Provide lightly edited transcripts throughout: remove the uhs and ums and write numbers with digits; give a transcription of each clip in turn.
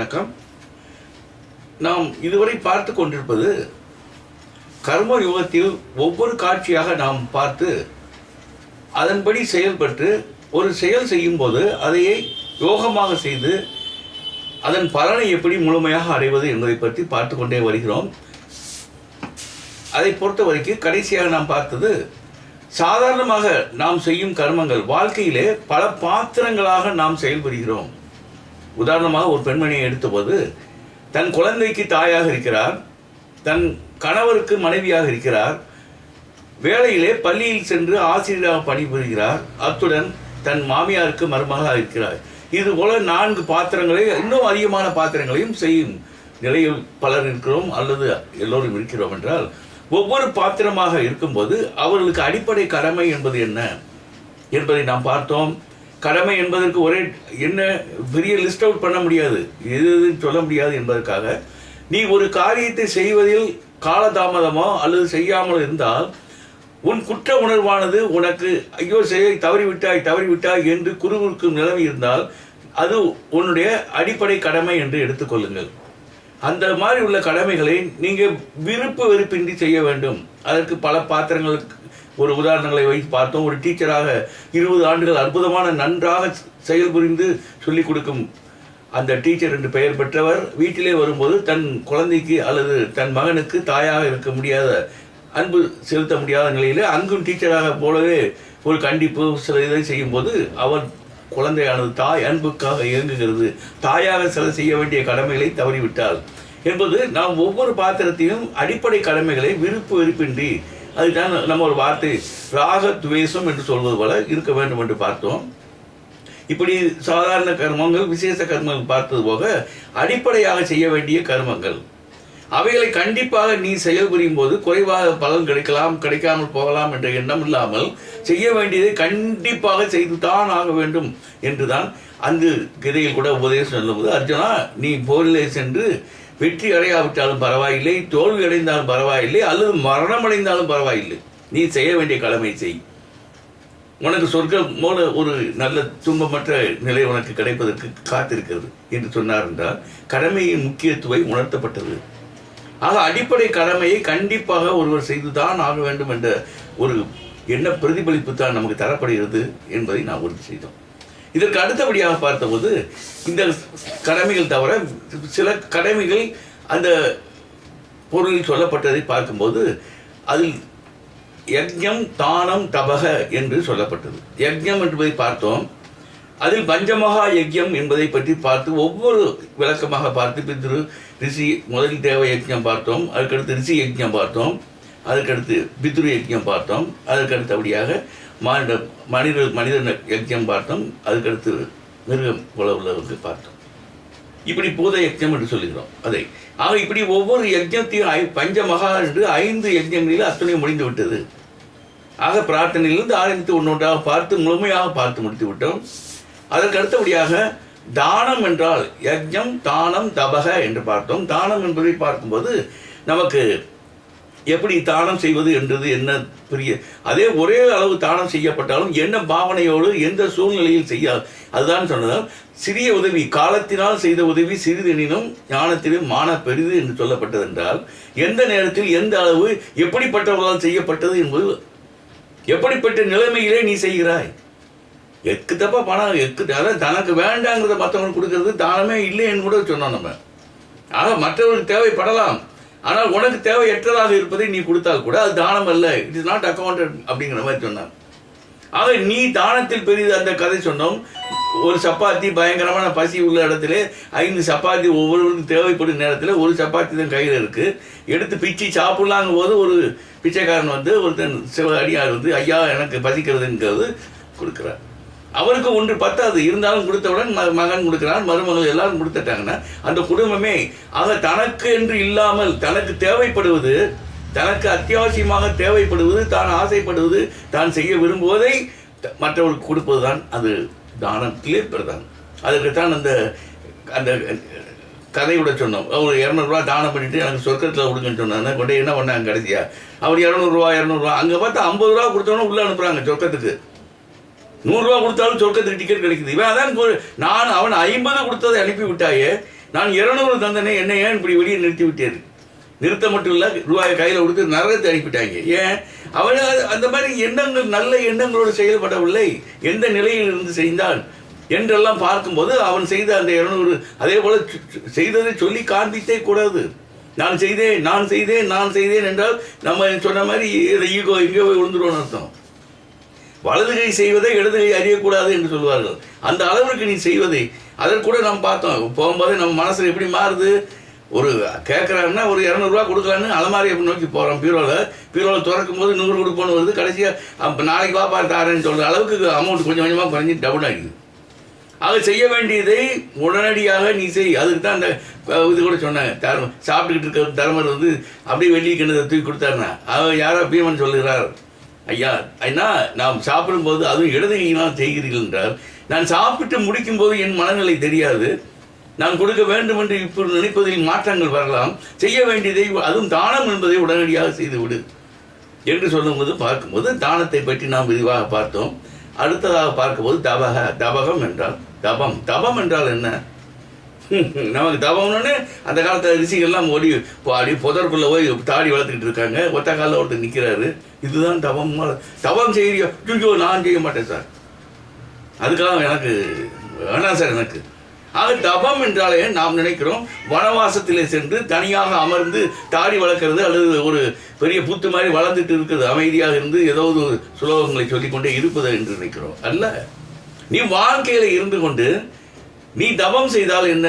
வணக்கம். நாம் இதுவரை பார்த்து கொண்டிருப்பது கர்ம யோகத்தில் ஒவ்வொரு காட்சியாக நாம் பார்த்து அதன்படி செயல்பட்டு ஒரு செயல் செய்யும் போது அதையே யோகமாக செய்து அதன் பலனை எப்படி முழுமையாக அடைவது என்பதை பற்றி பார்த்து கொண்டே வருகிறோம். அதை பொறுத்த வரைக்கும் கடைசியாக நாம் பார்த்தது சாதாரணமாக நாம் செய்யும் கர்மங்கள் வாழ்க்கையிலே பல பாத்திரங்களாக நாம் செயல்படுகிறோம். உதாரணமாக ஒரு பெண்மணியை எடுத்தபோது தன் குழந்தைக்கு தாயாக இருக்கிறார், தன் கணவருக்கு மனைவியாக இருக்கிறார், வேலையிலே பள்ளியில் சென்று ஆசிரியராக பணிபுரிகிறார், அத்துடன் தன் மாமியாருக்கு மருமகளாக இருக்கிறார். இது போல 4 பாத்திரங்களை இன்னும் அதிகமான பாத்திரங்களையும் செய்யும் நிலையில் பலர் இருக்கிறோம் அல்லது எல்லோரும் இருக்கிறோம் என்றால் ஒவ்வொரு பாத்திரமாக இருக்கும்போது அவர்களுக்கு அடிப்படை கடமை என்பது என்ன என்பதை நாம் பார்த்தோம். கடமை என்பதற்கு ஒரே என்ன பெரிய லிஸ்ட் அவுட் பண்ண முடியாது, எது சொல்ல முடியாது என்பதற்காக நீ ஒரு காரியத்தை செய்வதில் காலதாமதமோ அல்லது செய்யாமல் இருந்தால் உன் குற்ற உணர்வானது உனக்கு ஐயோ செய்ய தவறிவிட்டாய் என்று குறுகுறுக்கும் நிலைமை இருந்தால் அது உன்னுடைய அடிப்படை கடமை என்று எடுத்துக்கொள்ளுங்கள். அந்த மாதிரி உள்ள கடமைகளை நீங்கள் விருப்பு வெறுப்பின்றி செய்ய வேண்டும். அதற்கு பல பாத்திரங்களுக்கு ஒரு உதாரணங்களை வைத்து பார்த்தோம். ஒரு டீச்சராக 20 ஆண்டுகள் அற்புதமான நன்றாக செயல்புரிந்து சொல்லிக் கொடுக்கும் அந்த டீச்சர் என்று பெயர் பெற்றவர் வீட்டிலே வரும்போது தன் குழந்தைக்கு அல்லது தன் மகனுக்கு தாயாக இருக்க முடியாத அன்பு செலுத்த முடியாத நிலையில் அங்கும் டீச்சராக போலவே ஒரு கண்டிப்பு சில இதை செய்யும்போது அவர் குழந்தையானது தாய் அன்புக்காக இயங்குகிறது, தாயாக சில செய்ய வேண்டிய கடமைகளை தவறிவிட்டால் என்பது நாம் ஒவ்வொரு பாத்திரத்தையும் அடிப்படை கடமைகளை விருப்பு வெறுப்பின்றி அதுதான் நம்ம ஒரு வார்த்தை ராக துவேஷம் என்று சொல்வது போல இருக்க வேண்டும் என்று பார்த்தோம். இப்படி சாதாரண கர்மங்கள் விசேஷ கர்மங்கள் பார்த்தது போக அடிப்படையாக செய்ய வேண்டிய கர்மங்கள் அவைகளை கண்டிப்பாக நீ செயல்புரியும் போது குறைவாக பலன் கிடைக்காமல் போகலாம் என்ற எண்ணம் இல்லாமல் செய்ய வேண்டியதை கண்டிப்பாக செய்துதான் ஆக வேண்டும் என்றுதான் அந்த கதையில் கூட உபதேசம் சொல்லும்போது அர்ஜுனா நீ போரிலே சென்று வெற்றி அடையாவிட்டாலும் பரவாயில்லை, தோல்வி அடைந்தாலும் பரவாயில்லை, அல்லது மரணம் அடைந்தாலும் பரவாயில்லை, நீ செய்ய வேண்டிய கடமை செய், உனக்கு சொர்க்கம் போல ஒரு நல்ல துன்பமற்ற நிலை உனக்கு கிடைப்பதற்கு காத்திருக்கிறது என்று சொன்னார் என்றால் கடமையின் முக்கியத்துவம் உணர்த்தப்பட்டது. ஆக அடிப்படை கடமையை கண்டிப்பாக ஒருவர் செய்துதான் ஆக வேண்டும் என்ற ஒரு எண்ண பிரதிபலிப்பு தான் நமக்கு தரப்படுகிறது என்பதை நாம் உறுதி செய்தோம். இதற்கு அடுத்தபடியாக பார்த்தபோது இந்த கடமைகள் தவிர சில கடமைகள் அந்த பொருளில் சொல்லப்பட்டதை பார்க்கும்போது அதில் யஜ்ஞம் தானம் தபக என்று சொல்லப்பட்டது. யஜ்ஞம் என்பதை பார்த்தோம். அதில் பஞ்சமகா யஜ்ஞம் என்பதை பற்றி பார்த்து ஒவ்வொரு விளக்கமாக பார்த்து பித்ரு ரிஷி முதலில் தேவ யஜ்ஞம் பார்த்தோம், அதுக்கடுத்து ரிஷி யஜ்ஞம் பார்த்தோம், அதுக்கடுத்து பித்ரு யஜ்ஞம் பார்த்தோம், அதற்கடுத்தபடியாக மனித யஜ்ஞம் பார்த்தோம், அதுக்கடுத்து மிருகம் போல உள்ளவர்கள் பார்த்தோம். இப்படி பூத யஜ்ஞம் என்று சொல்லுகிறோம் அதை. ஆக இப்படி ஒவ்வொரு யஜ்ஞத்தையும் பஞ்சமகா என்று 5 யஜ்ஞங்களில் அத்தனை முடிந்து விட்டது. ஆக பிரார்த்தனையிலிருந்து ஆரம்பித்து ஒன்றொன்றாக பார்த்து முழுமையாக பார்த்து முடித்து விட்டோம். அதற்கு அடுத்தபடியாக தானம் என்றால் யஜ்ஞம் தானம் தபக என்று பார்த்தோம். தானம் என்பதை பார்க்கும்போது நமக்கு எப்படி தானம் செய்வது என்றது என்ன பெரிய அதே ஒரே அளவு தானம் செய்யப்பட்டாலும் என்ன பாவனையோடு எந்த சூழ்நிலையில் செய்யாது அதுதான் சொன்னதால் சிறிய உதவி காலத்தினால் செய்த உதவி சிறிதெனினும் ஞானத்திலும் மான பெரிது என்று சொல்லப்பட்டது என்றால் எந்த நேரத்தில் எந்த அளவு எப்படிப்பட்டவர்களால் செய்யப்பட்டது என்பது எப்படிப்பட்ட நிலைமையிலே நீ செய்கிறாய். எக்கு தப்பா பணம் அதாவது தனக்கு வேண்டாங்கிறத மற்றவங்களுக்கு கொடுக்கறது தானமே இல்லைன்னு கூட சொன்னோம் நம்ம. ஆக மற்றவர்களுக்கு தேவைப்படலாம், ஆனால் உனக்கு தேவையற்றதாக இருப்பதை நீ கொடுத்தால் கூட அது தானம் அல்ல, இட் இஸ் நாட் அக்கௌண்டட் அப்படிங்கிற மாதிரி சொன்னார். ஆக நீ தானத்தில் பெரிது அந்த கதை சொன்னோம். ஒரு சப்பாத்தி பயங்கரமான பசி உள்ள இடத்துல 5 சப்பாத்தி ஒவ்வொருவருக்கும் தேவைப்படும் நேரத்தில் ஒரு சப்பாத்தி தான் கையில் இருக்கு, எடுத்து பிச்சு சாப்பிடலாங்கும் போது ஒரு பிச்சைக்காரன் வந்து ஒருத்தன் சில அடியார் வந்து ஐயா எனக்கு பசிக்கிறதுங்கிறது கொடுக்குறார். அவருக்கு ஒன்று பத்தாது இருந்தாலும் கொடுத்தவுடன் மகன் கொடுக்கிறான், மருமகள் எல்லாரும் கொடுத்துட்டாங்கன்னா அந்த குடும்பமே ஆக தனக்கு என்று இல்லாமல் தனக்கு தேவைப்படுவது தனக்கு அத்தியாவசியமாக தேவைப்படுவது தான் ஆசைப்படுவது தான் செய்ய விரும்புவதை மற்றவர்களுக்கு கொடுப்பது தான் அது தானத்திலே பிரதானம். அதுக்குத்தான் அந்த அந்த கதையோட சொன்னோம். அவர் 200 ரூபா தானம் பண்ணிட்டு எனக்கு சொர்க்கத்தில் கொடுங்கன்னு சொன்னாங்க. கொண்டே என்ன பண்ணாங்க கடைசியா அவர் 200 ரூபா அங்கே பார்த்தா 50 ரூபா கொடுத்தோன்னா உள்ளே அனுப்புகிறாங்க சொர்க்கத்துக்கு. 100 ரூபா கொடுத்தாலும் சொர்க்கத்துக்கு டிக்கெட் கிடைக்குது. இவன் அதான் நான் அவன் 50 கொடுத்ததை அனுப்பி விட்டாயே, நான் 200 தந்தனே, என்னை ஏன் இப்படி வெளியே நிறுத்தி விட்டேன்? நிறுத்த மட்டும் இல்லை, ரூபாயை கையில் கொடுத்து நரகத்தை அனுப்பிட்டாங்க. ஏன்? அவன் அந்த மாதிரி எண்ணங்கள், நல்ல எண்ணங்களோடு செயல்படவில்லை. எந்த நிலையில் இருந்து செய்தான் என்றெல்லாம் பார்க்கும்போது அவன் செய்த அந்த 200, அதே போல செய்ததை சொல்லி காண்பித்தே கூடாது. நான் செய்தேன் என்றால் நம்ம சொன்ன மாதிரி ஈகோ இங்கே போய் விழுந்துருவோன்னு அர்த்தம். வலது கை செய்வதை இடது கை அறியக்கூடாது என்று சொல்வார்கள். அந்த அளவிற்கு நீ செய்வதை அதற்கூட நம்ம பார்த்தோம். போகும்போது நம்ம மனசில் எப்படி மாறுது? ஒரு கேட்குறாங்கன்னா ஒரு 200 ரூபா கொடுக்கலான்னு அலமாரியை நோக்கி போகிறோம். பீரோவில் திறக்கும் போது 100 கொடுப்போன்னு வருது. கடைசியாக நாளைக்கு வாப்பா தாரேன்னு சொல்கிற அளவுக்கு அமௌண்ட் கொஞ்சம் கொஞ்சமாக குறைஞ்சி டவுன் ஆகிடுது. ஆக செய்ய வேண்டியதை உடனடியாக நீ செய். அதுக்கு தான் அந்த இது கூட சொன்னாங்க, சாப்பிட்டுக்கிட்டு இருக்க தர்மர் அப்படியே வெள்ளி கிணத்தை தூக்கி கொடுத்தாருன்னா யாரோ பீமன் சொல்லுகிறார், ஐயா ஐயா நாம் சாப்பிடும்போது அதுவும் இடது கையினால் செய்கிறீர்கள் என்றால், நான் சாப்பிட்டு முடிக்கும் போது என் மனநிலை தெரியாது. நான் கொடுக்க வேண்டும் என்று இப்போது நினைப்பதில் மாற்றங்கள் வரலாம். செய்ய வேண்டியதை, அதுவும் தானம் என்பதை உடனடியாக செய்து விடு என்று சொல்லும்போது பார்க்கும்போது தானத்தை பற்றி நாம் விரிவாக பார்த்தோம். அடுத்ததாக பார்க்கும்போது தபகம் என்றால் தபம் என்றால் என்ன? நமக்கு தபம்னு அந்த காலத்தில் ரிஷிகள்லாம் பாடி புதற்குள்ளே போய் தாடி வளர்த்துக்கிட்டு இருக்காங்க. ஒத்த காலில் ஒருத்தர் நிற்கிறாரு. இதுதான் தபம் செய்யறியோ? ஐயோ நான் செய்ய மாட்டேன் சார், அதுக்கெல்லாம் எனக்கு வேணாம் சார் எனக்கு. ஆக தபம் என்றாலே நாம் நினைக்கிறோம் வனவாசத்திலே சென்று தனியாக அமர்ந்து தாடி வளர்க்கிறது, அல்லது ஒரு பெரிய புத்து மாதிரி வளர்ந்துட்டு இருக்கிறது, அமைதியாக இருந்து ஏதோ ஒரு சுலோகங்களை சொல்லிக்கொண்டே இருப்பது என்று நினைக்கிறோம். அல்ல, நீ வாழ்க்கையில இருந்து கொண்டு நீ தவம் செய்தால் என்ன?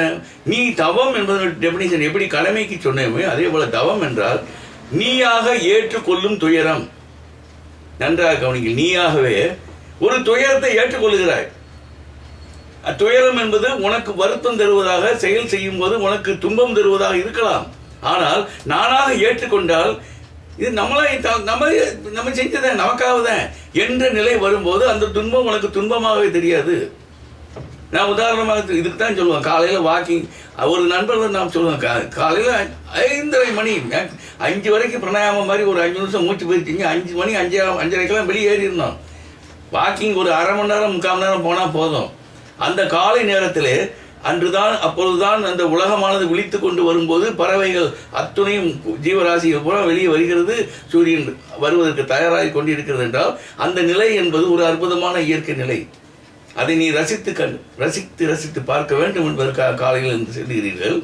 நீ தவம் என்பதன் டெபினிஷன் எப்படி கடமைக்கு சொன்னேமே அதே போல தவம் என்றால் நீயாக ஏற்றுக்கொள்ளும் துயரம். நன்றாக கவனிங்கள், நீயாகவே ஒரு துயரத்தை ஏற்றுக்கொள்கிறாய். துயரம் என்பது உனக்கு வருத்தம் தருவதாக, செயல் செய்யும் போது உனக்கு துன்பம் தருவதாக இருக்கலாம். ஆனால் நானாக ஏற்றுக்கொண்டால் இது நம்ம செஞ்சதான் நமக்காகதான் என்ற நிலை வரும்போது அந்த துன்பம் உனக்கு துன்பமாகவே தெரியாது. நான் உதாரணமாக இதுக்கு தான் சொல்லுவேன், காலையில் வாக்கிங் ஒரு நண்பர்கள் நாம் சொல்லுவேன், காலையில் 5:30 மணி 5 வரைக்கும் பிரணாயாமம் மாதிரி ஒரு 5 நிமிஷம் மூச்சு போயிட்டீங்க, 5 மணி 5:30 வெளியேறிடணும். வாக்கிங் ஒரு அரை மணி நேரம் 3/4 மணி நேரம் போனால் போதும். அந்த காலை நேரத்திலே அப்பொழுதுதான் அந்த உலகமானது விழித்து கொண்டு வரும்போது பறவைகள் அத்துணையும் ஜீவராசிகள் பூரா வெளியே வருகிறது, சூரியன் வருவதற்கு தயாராகி கொண்டிருக்கிறது என்றால் அந்த நிலை என்பது ஒரு அற்புதமான இயற்கை நிலை. அதை நீ ரசித்து பார்க்க வேண்டும் என்பதற்காக காலையில் இருந்து செல்கிறீர்கள்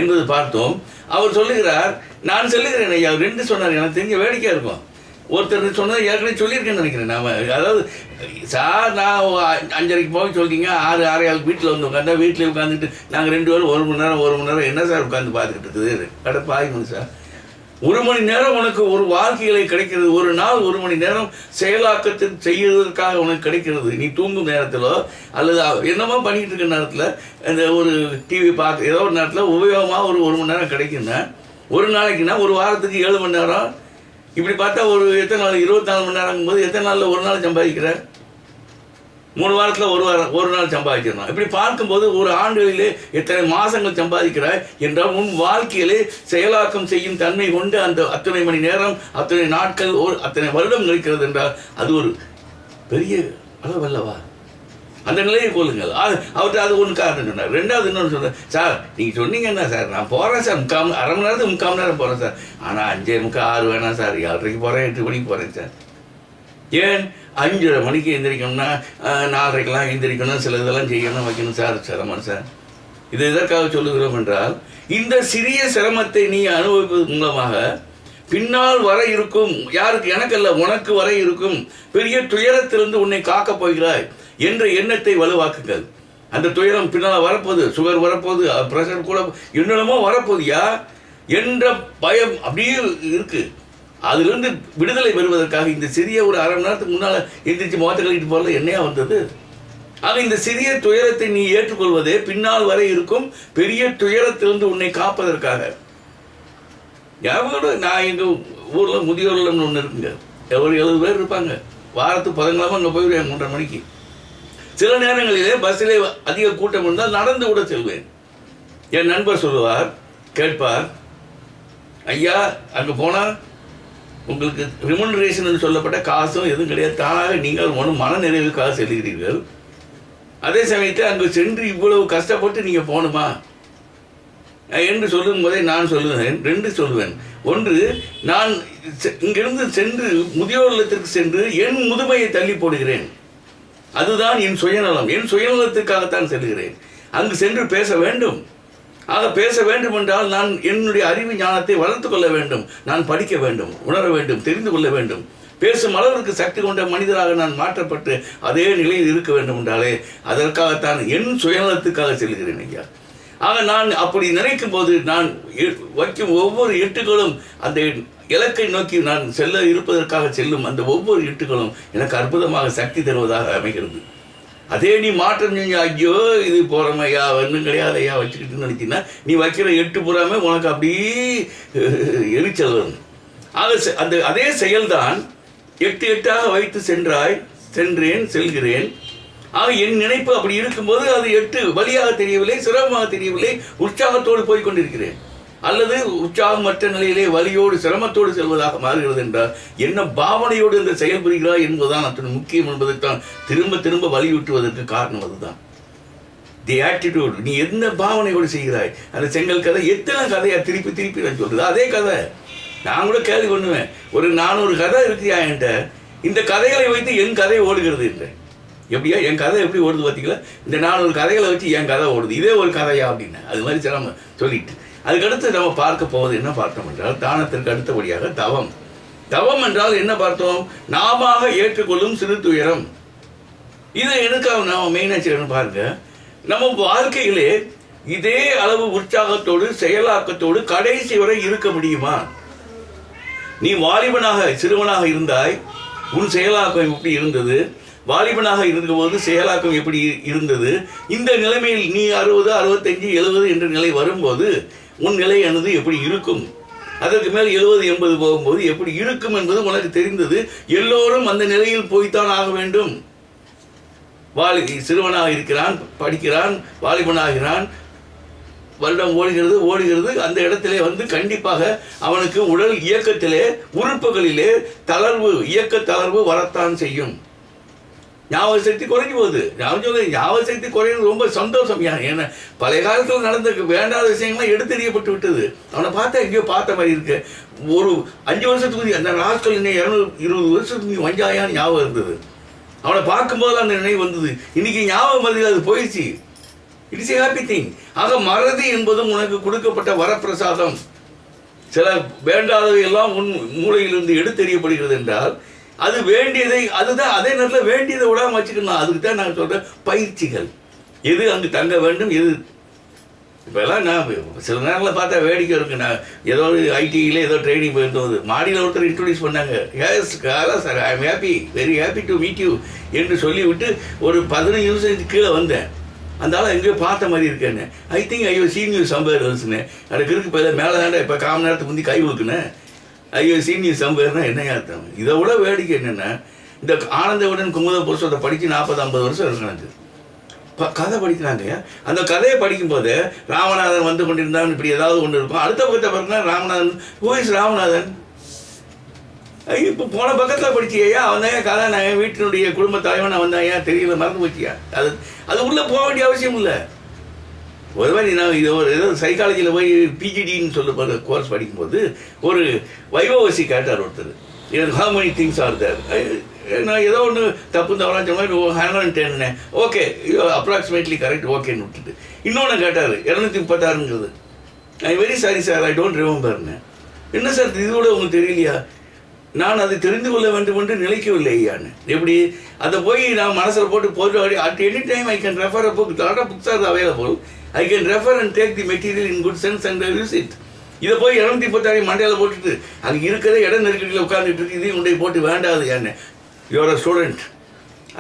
என்பது பார்த்தோம். அவர் சொல்லுகிறார், நான் செல்லுகிறேன் ஐயா. 2 சொன்னார், எனக்கு தெரிஞ்ச வேடிக்கையாக இருக்கும். ஒருத்தர் சொன்னதை ஏற்கனவே சொல்லியிருக்கேன்னு நினைக்கிறேன். நாம அதாவது சார் நான் 5:30 போய் சொல்லிங்க, 6:30 வீட்டில் வந்து உட்காந்தா வீட்டில் உட்காந்துட்டு நாங்கள் 2 பேரும் 1 மணி நேரம் என்ன சார் உட்காந்து பார்த்துக்கிட்டு இருக்குது? கடப்பாய்ங்க சார், 1 மணி நேரம் உனக்கு ஒரு வாழ்க்கைகளை கிடைக்கிறது. ஒரு நாள் 1 மணி நேரம் செயலாக்கத்தை செய்வதற்காக உனக்கு கிடைக்கிறது. நீ தூங்கும் நேரத்திலோ அல்லது என்னமோ பண்ணிட்டு இருக்கிற நேரத்தில் இந்த ஒரு டிவி பார்க்க ஏதோ ஒரு நேரத்தில் உபயோகமாக ஒரு 1 மணி நேரம் கிடைக்குன்னா, ஒரு நாளைக்குன்னா ஒரு வாரத்துக்கு 7 மணி நேரம். இப்படி பார்த்தா ஒரு எத்தனை நாள் 24 மணி நேரம் போது எத்தனை நாளில் ஒரு நாள் சம்பாதிக்கிற? 3 வாரத்தில் ஒரு நாள் சம்பாதிச்சிடணும். இப்படி பார்க்கும்போது ஒரு ஆண்டுகளிலே எத்தனை மாதங்கள் சம்பாதிக்கிறாய் என்றால் உன் வாழ்க்கையிலே செயலாக்கம் செய்யும் தன்மை கொண்டு அந்த அத்தனை மணி நேரம், அத்தனை நாட்கள், அத்தனை வருடம் இருக்கிறது என்றால் அது ஒரு பெரிய அளவல்லவா? அந்த நிலையை கொள்ளுங்கள். அவர்கிட்ட அது ஒன்று காரணம் சொன்னார். 2வது இன்னொன்று சொன்னார், சார் நீங்கள் சொன்னீங்கன்னா சார் நான் போகிறேன் சார், அரை மணி நேரத்துக்கு 3/4 மணி நேரம் போகிறேன் சார், ஆனால் 5:45 6 வேணாம் சார், 7:30 போகிறேன், 8 மணிக்கு போகிறேன் சார். ஏன் 5:30 மணிக்கு எந்திரிக்கணும்னா 4:30 எந்திரிக்கணும், சில இதெல்லாம் செய்யணும் வைக்கணும் சார், சிரமம் சார். இது எதற்காக சொல்லுகிறோம் என்றால் இந்த சிறிய சிரமத்தை நீ அனுபவிப்பது மூலமாக பின்னால் வர இருக்கும், யாருக்கு எனக்கல்ல உனக்கு வர இருக்கும் பெரிய துயரத்திலிருந்து உன்னை காக்கப் போகிறாய் என்ற எண்ணத்தை வலுவாக்குங்கள். அந்த துயரம் பின்னால் வரப்போகுது, சுகர் வரப்போகுது, ப்ரெஷர் கூட என்னென்னமோ வரப்போகுதியா என்ற பயம் அப்படியே இருக்கு. அதிலிருந்து விடுதலை பெறுவதற்காக இந்த சிறிய ஒரு அரை மணி நேரத்துக்கு முன்னால் எந்திரிச்சு முகத்தை கழிட்டு போகிறது என்னையா வந்தது? ஆக இந்த சிறிய துயரத்தை நீ ஏற்றுக்கொள்வதே பின்னால் வரை இருக்கும் பெரிய துயரத்திலிருந்து உன்னை காப்பதற்காக. யாரோட நான் எங்கள் ஊரில் முதியோர் இல்லம்னு ஒன்று இருக்குங்க, ஒரு 70 பேர் இருப்பாங்க. வாரத்துக்கு 10 அங்கே போயிடுவேன் 3:30 மணிக்கு. சில நேரங்களிலே பஸ்ஸிலே அதிக கூட்டம் இருந்தால் நடந்து கூட செல்வேன். என் நண்பர் சொல்லுவார், கேட்பார், ஐயா அங்கே போனால் உங்களுக்கு ரிமுனரேஷன் சொல்லப்பட்ட காசும் எதுவும் கிடையாது, தானாக நீங்கள் ஒன்றும் மன நிறைவுக்காக செல்கிறீர்கள். அதே சமயத்தில் அங்கே சென்று இவ்வளவு கஷ்டப்பட்டு நீங்கள் போகணுமா என்று சொல்லும் போதே நான் சொல்லுவேன், ரெண்டு சொல்லுவேன். ஒன்று, நான் இங்கிருந்து சென்று முதியோர் இல்லத்திற்கு சென்று என் முதுமையை தள்ளி போடுகிறேன். அதுதான் என் சுயநலம். என் சுயநலத்திற்காகத்தான் செல்கிறேன். அங்கு சென்று பேச வேண்டும். ஆக பேச வேண்டும் என்றால் நான் என்னுடைய அறிவு ஞானத்தை வளர்த்து கொள்ள வேண்டும். நான் படிக்க வேண்டும், உணர வேண்டும், தெரிந்து கொள்ள வேண்டும். பேசும் அளவிற்கு சக்தி கொண்ட மனிதராக நான் மாற்றப்பட்டு அதே நிலையில் இருக்க வேண்டும் என்றாலே அதற்காகத்தான் என் சுயநலத்துக்காக செல்கிறேன் ஐயா. ஆக நான் அப்படி நினைக்கும் போது நான் வைக்கும் ஒவ்வொரு எட்டுகளும் அந்த இலக்கை நோக்கி நான் செல்ல இருப்பதற்காக செல்லும் அந்த ஒவ்வொரு எட்டுகளும் எனக்கு அற்புதமாக சக்தி தருவதாக அமைகிறது. அதே நீ மாற்றம் செஞ்ச ஐயோ இது போகிறோமையா ஒன்றும் கிடையாது ஐயா வச்சுக்கிட்டுன்னு நினைச்சின்னா நீ வைக்கிற எட்டு புறாமே உனக்கு அப்படியே எரிச்சல் வரும். ஆக அந்த அதே செயல்தான் எட்டு எட்டாக வைத்து செல்கிறேன். ஆக என் நினைப்பு அப்படி இருக்கும்போது அது எட்டு வழியாக தெரியவில்லை, சிரமமாக தெரியவில்லை, உற்சாகத்தோடு போய்கொண்டிருக்கிறேன். அல்லது உற்சாகமற்ற நிலையிலே வலியோடு சிரமத்தோடு செல்வதாக மாறுகிறது என்றால் என்ன பாவனையோடு இந்த செயல்புரிகிறாய் என்பதுதான் அத்தனை முக்கியம் என்பதைத்தான் திரும்ப திரும்ப வலியுறுத்துவதற்கு காரணம். அதுதான் தி ஆட்டிடியூட். நீ என்ன பாவனையோடு செய்கிறாய். அந்த செங்கல் கதை எத்தனை கதையா திருப்பி நான் சொல்றது அதே கதை. நான் கூட கேள்வி பண்ணுவேன், ஒரு 400 கதை இருக்கியா என்கிட்ட, இந்த கதைகளை வைத்து என் கதை ஓடுகிறது இல்லை. எப்படியா என் கதை எப்படி ஓடுது பார்த்தீங்களா, இந்த 400 கதைகளை வச்சு என் கதை ஓடுது, இதே ஒரு கதையா அப்படின்னு அது மாதிரி சிரம சொல்லிட்டு அதுக்கடுத்து நம்ம பார்க்க போவது என்ன பார்த்தோம் என்றால் தானத்திற்கு அடுத்தபடியாக தவம். தவம் என்றால் என்ன பார்த்தோம், நாம ஏற்றுக்கொள்ளும் சிறு துயரம். இதை எதுக்காக நாம மெயினாக செய்யணும் பாருங்க. நம்ம வாழ்க்கையிலே இதே அளவு உற்சாகத்தோடு செயலாக்கத்தோடு கடைசி வரை இருக்க முடியுமா? நீ வாலிபனாக சிறுவனாக இருந்தாய், உன் செயலாக்கம் எப்படி இருந்தது? வாலிபனாக இருக்கும்போது செயலாக்கம் எப்படி இருந்தது? இந்த நிலைமையில் நீ 60, 65, 70 என்ற நிலை வரும்போது உன் நிலையானது எப்படி இருக்கும்? அதற்கு மேல் 70, 80 போகும்போது எப்படி இருக்கும் என்பது உனக்கு தெரிந்தது. எல்லோரும் அந்த நிலையில் போய்த்தான் ஆக வேண்டும். சிறுவனாக இருக்கிறான், படிக்கிறான், வாலிபனாகிறான், வருடம் ஓடுகிறது. அந்த இடத்திலே கண்டிப்பாக அவனுக்கு உடல் இயக்கத்திலே உறுப்புகளிலே இயக்க தளர்வு வரத்தான் செய்யும். ஞாபக சக்தி குறைஞ்சி போகுது. ஞாபக சக்தி குறையிறது ரொம்ப சந்தோஷம். ஏன்னா பழைய காலத்தில் நடந்த வேண்டாத விஷயங்கள்லாம் எடுத்தெறியப்பட்டு விட்டது. அவனை பார்த்தா எங்கேயோ பார்த்த மாதிரி இருக்கு. ஒரு 5 வருஷத்துக்கு அந்த ராஸ்கல் இன்னும் 220 வருஷத்துக்கு வஞ்சாயான்னு ஞாபகம் இருந்தது. அவனை பார்க்கும்போது அந்த நினைவு வந்தது. இன்னைக்கு ஞாபகம் மதியில் அது போயிடுச்சு. It's A happy thing. ஆக மறதி என்பதும் உனக்கு கொடுக்கப்பட்ட வரப்பிரசாதம். சில வேண்டாதவை எல்லாம் உன் மூளையிலிருந்து எடுத்தெறியப்படுகிறது என்றால் அது வேண்டியதை அதுதான் அதே நேரத்தில் வேண்டியதை விடாமல் வச்சுக்கணும். அதுக்கு தான் நான் சொல்கிறேன் பயிற்சிகள். எது அங்கு தங்க வேண்டும், எது இப்போல்லாம் நான் சில நேரங்களில் பார்த்தா வேடிக்கை இருக்கு. நான் ஏதோ ஐடியில் ஏதோ ட்ரைனிங் போயிட்டு வந்து மாடியில் ஒருத்தர் இன்ட்ரோடியூஸ் பண்ணாங்க. Yes sir I am happy, very happy to meet you என்று சொல்லிவிட்டு ஒரு 15 நிமிஷத்துக்கு கீழே வந்தேன். அந்த ஆள் எங்கேயோ பார்த்த மாதிரி இருக்கேன்னு. ஐ திங்க் ஐயோ சீனியர் சம்பேர் இருந்துச்சுன்னு அதுக்கு இருக்கு. இப்போ மேலே தாண்டா இப்போ காம நேரத்துக்கு முந்தி கை கொடுக்குனேன். ஐயோ சீனியர் சம்பேர்னா என்னையா அர்த்தம்? இதை விட வேடிக்கை என்னென்னா இந்த ஆனந்தவுடன் குமுத புருஷத்தை படித்து 40-50 வருஷம் இருக்கு எனக்கு. கதை படிக்கிறாங்க. அந்த கதையை படிக்கும்போது ராமநாதன் வந்து கொண்டிருந்தான் இப்படி ஏதாவது ஒன்று இருக்கும். அடுத்த பக்கத்தை பார்த்தா ராமநாதன் ஹூ இஸ் ராமநாதன்? இப்போ போன பக்கத்தில் படிச்சியா அவன் தான் கதை. நான் வீட்டினுடைய குடும்ப தலைவனை வந்தாயா தெரியல, மறந்து போச்சியா? அது உள்ளே போக வேண்டிய அவசியம் இல்லை. ஒரு மாதிரி நான் இது ஒரு ஏதோ சைக்காலஜியில் போய் பிஜிடின்னு சொல்ல கோர்ஸ் படிக்கும்போது ஒரு வைவோவசி கேட்டார் ஒருத்தர், எனக்கு how many things are there. நான் ஏதோ ஒன்று தப்பு தவறான்னு சொன்ன மாதிரி 110 ஓகே அப்ராக்சிமேட்லி கரெக்ட் ஓகேன்னு விட்டுட்டு இன்னொன்று கேட்டார் 236ங்கிறது. I very sorry sir I don't ரிமெம்பர்னு. என்ன சார் இதோட உங்களுக்கு தெரியலையா? நான் அதை தெரிந்து கொள்ள வேண்டும் என்று நினைக்கவில்லை ஐயான்னு. எப்படி அதை போய் நான் மனசில் போட்டு at any time I can refer a book. Lot of books are available. I can refer and take the material in good sense and use it. இதை போய் 236 மண்டையில் போட்டுட்டு அதுக்கு இருக்கிற இடம் நெருக்கடியில் உட்காந்துட்டு இருக்கு. இதையும் கொண்டு போட்டு வேண்டாது ஏன்னு. யூ ஆர் அ ஸ்டூடெண்ட்,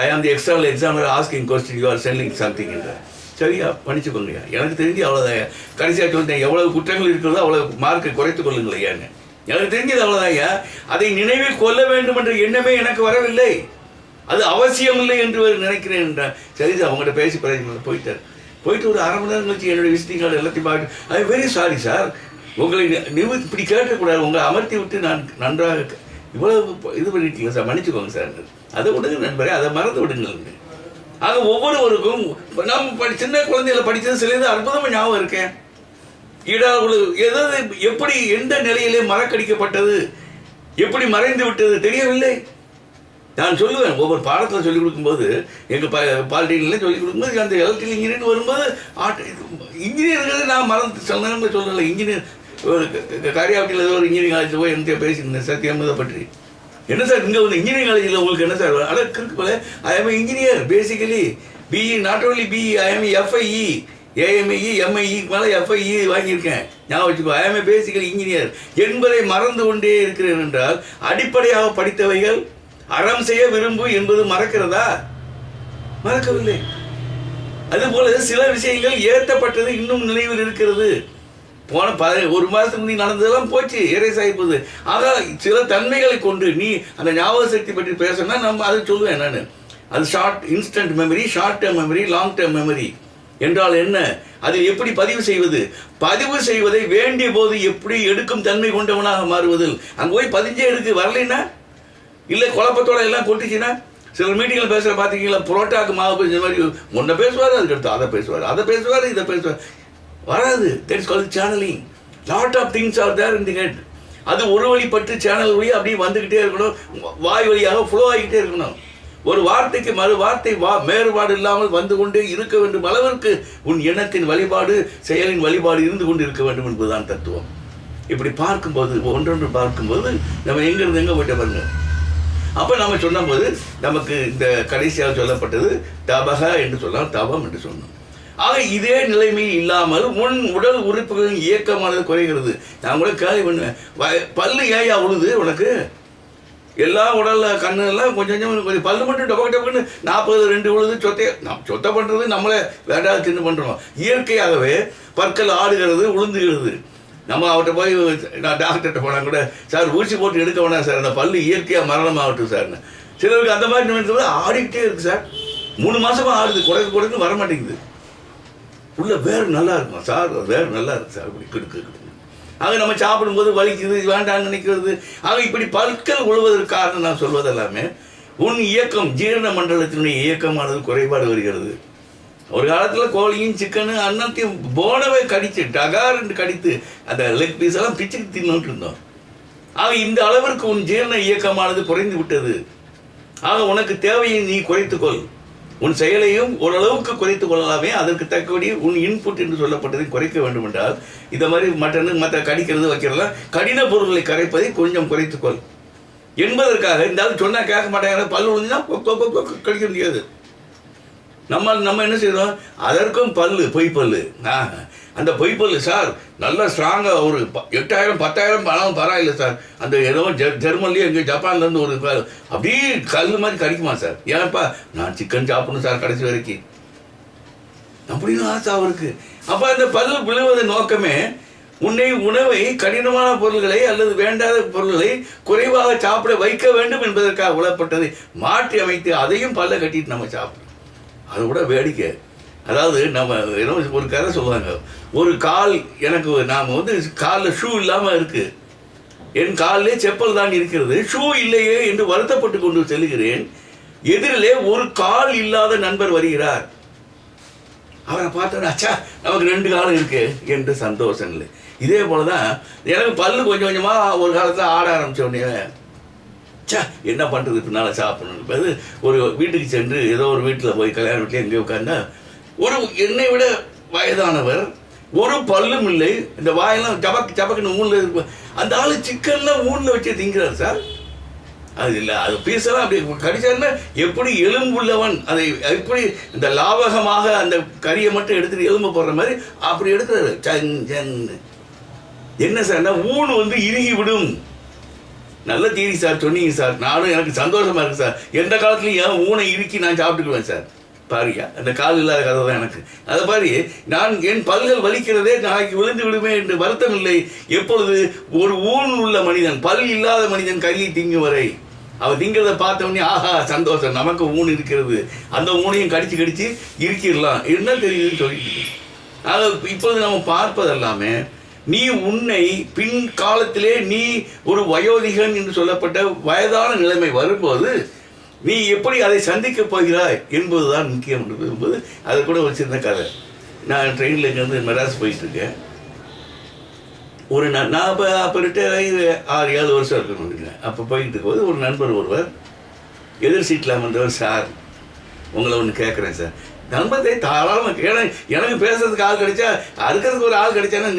ஐ ஆம் தி external examiner asking question, you are selling something என்ற. சரியா படிச்சுக்கோங்க. எனக்கு தெரிஞ்சு அவ்வளோதான். கடைசியாக சொல்லிட்டேன், எவ்வளவு குற்றங்கள் இருக்கிறதோ அவ்வளோ மார்க்கை குறைத்து கொள்ளுங்கள் ஐயான்னு. எனக்கு தெரிஞ்சது அவ்வளோதான். அதை நினைவில் கொள்ள வேண்டும் என்ற எண்ணமே எனக்கு வரவில்லை. அது அவசியம் இல்லை என்று நினைக்கிறேன் என்றார். சரி சார் அவங்ககிட்ட பேசி போயிட்டார். போயிட்டு ஒரு 1/2 மணி நேரம் கழிச்சு என்னுடைய விசிட்டிங் கார்டு எல்லாத்தையும் பார்த்து ஐ வெரி சாரி சார், உங்களை இப்படி கேட்கக்கூடாது, உங்களை அமர்த்தி விட்டு நான் நன்றாக இவ்வளவு இது பண்ணிட்டீங்க சார், மன்னிச்சுக்கோங்க சார். அதை விடுங்க நண்பரே, அதை மறந்து விடுங்க. ஆக ஒவ்வொருவருக்கும் நம்ம சின்ன குழந்தைகளை படித்தது சிலது அற்புதமாக ஞாபகம் இருக்கேன். எதாவது எப்படி எந்த நிலையிலே மறக்கடிக்கப்பட்டது, எப்படி மறைந்து விட்டது தெரியவில்லை. நான் சொல்லுவேன், ஒவ்வொரு பாடத்தில் சொல்லிக் கொடுக்கும்போது, எங்கள் பாலிடெக்னிக்கில் சொல்லிக் கொடுக்கும்போது அந்த எலக்ட்ரிக்கல் இன்ஜினியரிங் வரும்போது இன்ஜினியர்கள் நான் மறந்து சொன்ன சொல்லலை. இன்ஜினியர் ஒரு காரியாவட்டியில் ஏதோ ஒரு இன்ஜினியரிங் காலேஜில் போய் என்கிட்ட பேசியிருந்தேன் சத்தியமதை பற்றி. என்ன சார் இங்கே வந்து இன்ஜினியரிங் காலேஜில் உங்களுக்கு என்ன சார் அடக்கு போல? I am engineer basically, BE, not only BE, I am FIE, AMIE, MIE மேலே எஃப்ஐஇ வாங்கியிருக்கேன். ஞாபகம் வச்சுக்கோ, ஐ எம் பேசிக்கலி இன்ஜினியர் என்பதை மறந்து கொண்டே இருக்கிறேன் என்றால் அடிப்படையாக படித்தவைகள் அறம் செய்ய விரும்பு என்பது மறக்கிறதா? மறக்கவில்லை. அதுபோல சில விஷயங்கள் ஏற்றப்பட்டது இன்னும் நினைவில் இருக்கிறது. போன ஒரு மாதத்துக்கு முன்னாடி நடந்ததெல்லாம் போச்சு, எரேஸ் ஆகிப்போகுது. ஆக சில தன்மைகளை கொண்டு நீ அந்த ஞாபக சக்தி பற்றி பேசணும்னா நம்ம அதை சொல்லுவேன் நான். அது short instant memory, short term memory, long term memory என்றால் என்ன, அது எப்படி பதிவு செய்வது, பதிவு செய்வதை வேண்டிய போது எப்படி எடுக்கும் தன்மை கொண்டவனாக மாறுவதில். அங்கே போய் பதிஞ்சே இருக்கு, வரலைன்னா இல்லை குழப்பத்தோட எல்லாம் கொட்டுச்சுன்னா. சில மீட்டிங்கில் பேசுகிற பார்த்தீங்களா, புரோட்டாக்கு மாவு பேசுகிற மாதிரி முன்ன பேசுவார், அதுக்கடுத்து அதை பேசுவார், இதை பேசுவார், வராது. That is called channeling. Lot of things are there in the head. அது ஒரு வழிப்பட்டு சேனல் வழி அப்படியே வந்துக்கிட்டே இருக்கணும், வாய் வழியாக ஃப்ளோ ஆகிக்கிட்டே இருக்கணும். ஒரு வார்த்தைக்கு மறு வார்த்தை மேறுபாடு இல்லாமல் வந்து கொண்டே இருக்க வேண்டும் அளவிற்கு உன் எண்ணத்தின் வழிபாடு, செயலின் வழிபாடு இருந்து கொண்டு இருக்க வேண்டும் என்பதுதான் தத்துவம். இப்படி பார்க்கும்போது, ஒன்றொன்று பார்க்கும்போது நம்ம எங்கிருந்து எங்கே போயிட்ட பாருங்க. அப்போ நம்ம சொன்னபோது நமக்கு இந்த கடைசியாக சொல்லப்பட்டது தபக என்று சொல்லலாம், தபம் என்று சொன்னோம். ஆக இதே நிலைமை இல்லாமல் உன் உடல் உறுப்புகளின் இயக்கமானது குறைகிறது. நான் கூட கேள்வி பண்ணுவேன், பல்லு ஏயா உழுது உனக்கு? எல்லா உடல்ல கண்ணு எல்லாம் கொஞ்சம் கொஞ்சம் பல்லு மட்டும் டொபக்கு டொபக்குன்னு 42 உழுது. சொத்தை பண்ணுறது நம்மளே வேண்டாம் தின்னு பண்ணுறோம். இயற்கையாகவே பற்கள் ஆடுகிறது, உளுந்துகிறது. நம்ம அவர்கிட்ட போய் நான் டாக்டர்கிட்ட போனால் கூட, சார் ஊசி போட்டு எடுக்க வேணாம் சார், அந்த பல்லு இயற்கையாக மரணம் ஆகட்டும் சார்னு. சிலருக்கு அந்த மாதிரி நினைத்து ஆடிக்கிட்டே இருக்குது சார், 3 மாதமாக ஆடுது, குறைக்கு வர மாட்டேங்குது. உள்ள வேறு நல்லா இருக்கும் சார், வேறு நல்லா இருக்கு சார், அப்படி கிடுக்கு. ஆக நம்ம சாப்பிடும்போது வலிக்குது, வேண்டாம்னு நினைக்கிறது. ஆக இப்படி பற்கள் உழுவதற்காக நான் சொல்வது எல்லாமே உன் இயக்கம், ஜீரண மண்டலத்தினுடைய இயக்கமானது குறைபாடு வருகிறது. ஒரு காலத்தில் கோழியும் சிக்கனு அன்னத்தையும் போனவே கடிச்சு டகார் என்று கடித்து அந்த லெக் பீஸ் எல்லாம் பிச்சுக்கு தின்னுட்டு இருந்தோம். ஆக இந்த அளவிற்கு உன் ஜீரண இயக்கமானது குறைந்து விட்டது. ஆக உனக்கு தேவையை நீ குறைத்துக்கொள், உன் செயலையும் ஓரளவுக்கு குறைத்துக் கொள்ளலாமே. அதற்கு தக்கபடி உன் இன்புட் என்று சொல்லப்பட்டதை குறைக்க வேண்டும் என்றால் இந்த மாதிரி மற்ற கடிக்கிறது வைக்கிறதெல்லாம் கடின பொருட்களை கரைப்பதை கொஞ்சம் குறைத்துக்கொள் என்பதற்காக. இந்த ஆள் சொன்னா கேட்க மாட்டாங்க, பல்லு விழுந்துன்னா கடிக்க முடியாது. நம்ம என்ன செய்யறோம், அதற்கும் பல்லு, பொய்ப்பல்லு. அந்த பொய்ப்பல்லு சார் நல்லா ஸ்ட்ராங்காக ஒரு 8,000 10,000 பணம் பரவாயில்லை சார். அந்த ஏதோ ஜெர்மன்லேயே எங்கே ஜப்பான்லேருந்து ஒரு அப்படியே கல் மாதிரி கடிக்குமா சார்? ஏன்ப்பா நான் சிக்கன் சாப்பிடணும் சார் கடைசி வரைக்கும் அப்படின்னு ஆசை அவருக்கு. அப்போ அந்த பல்லு விழுவதன் நோக்கமே உணவை, கடினமான பொருள்களை அல்லது வேண்டாத பொருள்களை குறைவாக சாப்பிட வைக்க வேண்டும் என்பதற்காக உழப்பட்டதை மாற்றி அமைத்து அதையும் பல்ல கட்டிட்டு நம்ம சாப்பிடணும். அதை விட வேடிக்கை, அதாவது நம்ம ஏதோ ஒரு கதை சொல்லுவாங்க, ஒரு கால் எனக்கு நாம் காலில் ஷூ இல்லாமல் இருக்கு, என் காலிலே செப்பல் தான் இருக்கிறது, ஷூ இல்லையே என்று வருத்தப்பட்டு கொண்டு செல்கிறேன். எதிரிலே ஒரு கால் இல்லாத நண்பர் வருகிறார். அவரை பார்த்தோன்னா அச்சா நமக்கு 2 காலம் இருக்கு என்று சந்தோஷம் இல்லை. இதே போலதான் எனக்கு பல்லு கொஞ்சம் கொஞ்சமாக ஒரு காலத்தில் ஆட ஆரம்பித்தோடனே சா என்ன பண்ணுறது, பின்னால் சாப்பிடணும். ஒரு வீட்டுக்கு சென்று ஏதோ ஒரு வீட்டில் போய் கல்யாண வீட்டில் எங்கேயோ உட்காந்தா ஒரு என்னை விட வயதானவர், ஒரு பல்லும் இல்லை, இந்த வாயெல்லாம் சபக்குன்னு ஊனில் இருக்கு. அந்த ஆள் சிக்கன்லாம் ஊனில் வச்சு திங்கிறார் சார். அது இல்லை, அது பீஸெல்லாம் அப்படி கடிச்சாருன்னா எப்படி எலும்புள்ளவன் அதை எப்படி இந்த லாபகமாக அந்த கறியை மட்டும் எடுத்துட்டு எலும்பு போடுற மாதிரி அப்படி எடுக்கிறாரு. என்ன சார்னா ஊன் இறுகி விடும். நல்ல தீரி சார் சொன்னீங்க சார், நானும் எனக்கு சந்தோஷமா இருக்கு சார். எந்த காலத்துலையும் ஏன் ஊனை இறுக்கி நான் சாப்பிட்டுக்குவேன் சார். பாருங்க, அந்த கால் இல்லாத கதை தான் எனக்கு. அதை பாரு, நான் என் பல்கள் வலிக்கிறதே நாளைக்கு விழுந்து விடுமே என்று வருத்தம் இல்லை. எப்பொழுது ஒரு ஊன் உள்ள மனிதன், பல் இல்லாத மனிதன் கறியை திங்கும் வரை அவன் திங்கிறத பார்த்தவொடனே ஆஹா சந்தோஷம், நமக்கு ஊன் இருக்கிறது, அந்த ஊனையும் கடிச்சு இருக்கிடலாம் என்ன தெரியுதுன்னு சொல்லிட்டு. ஆக இப்பொழுது நம்ம பார்ப்பதெல்லாமே நீ உன்னை பின் காலத்திலே நீ ஒரு வயோதிகன் என்று சொல்லப்பட்ட வயதான நிலைமை வரும்போது நீ எப்படி அதை சந்திக்கப் போகிறாய் என்பதுதான் முக்கியம் என்பது. அது கூட ஒரு சின்ன கதை. நான் ட்ரெயினில் இங்கேருந்து மெட்ராஸ் போயிட்டுருக்கேன். ஒரு நான் அப்போ ரிட்டையர் ஆகி 6-7 வருஷம் இருக்கணும்னு நினைக்கிறேன். அப்போ போயிட்டு இருக்கும்போது ஒரு நண்பர் ஒருவர் எதிர் சீட்டில் அமர்ந்தவர், சார் உங்களை ஒன்று கேட்குறேன் சார். நண்பத்தை தாராளமாக ஏன்னா எனக்கு பேசுறதுக்கு ஆள் கிடைச்சா அறுக்கிறதுக்கு ஒரு ஆள் கிடைச்சானா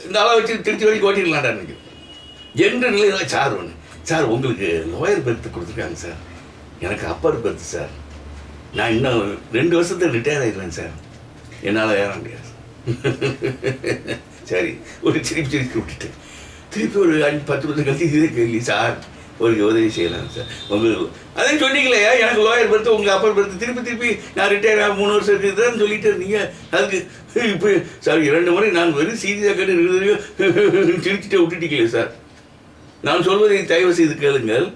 இந்த ஆளை வச்சு திருச்சி வரைக்கும் ஓட்டிடலான்டா எனக்கு என்ற நிலையில் சார் ஒன்று, சார் உங்களுக்கு லோயர் பெர்த்து கொடுத்துருக்காங்க சார், எனக்கு அப்பர் பெர்த்து சார், நான் இன்னும் 2 வருஷத்துக்கு ரிட்டையர் ஆகிடுவேன் சார், என்னால் ஏற முடியாது. சரி ஒரு திருப்பி விட்டுட்டு திருப்பி ஒரு 5-10 வருஷம் கழிச்சு இதே கேள்வி, சார் ஒரு உதவி செய்யலாம் சார் உங்களுக்கு அதே சொன்னீங்களே எனக்கு லோயர் பெர்த்து உங்கள் அப்பர் பெர்த்து திருப்பி நான் ரிட்டையர் ஆக 3 வருஷம் இருக்குதுன்னு சொல்லிட்டு இருந்தீங்க. அதுக்கு இப்போ சார் 2 முறை நான் வெறும் சீரியஸாக கேட்டு சிரிச்சுட்டு விட்டுட்டீங்களே சார். நான் சொல்வதை தயவு செய்து கேளுங்கள்.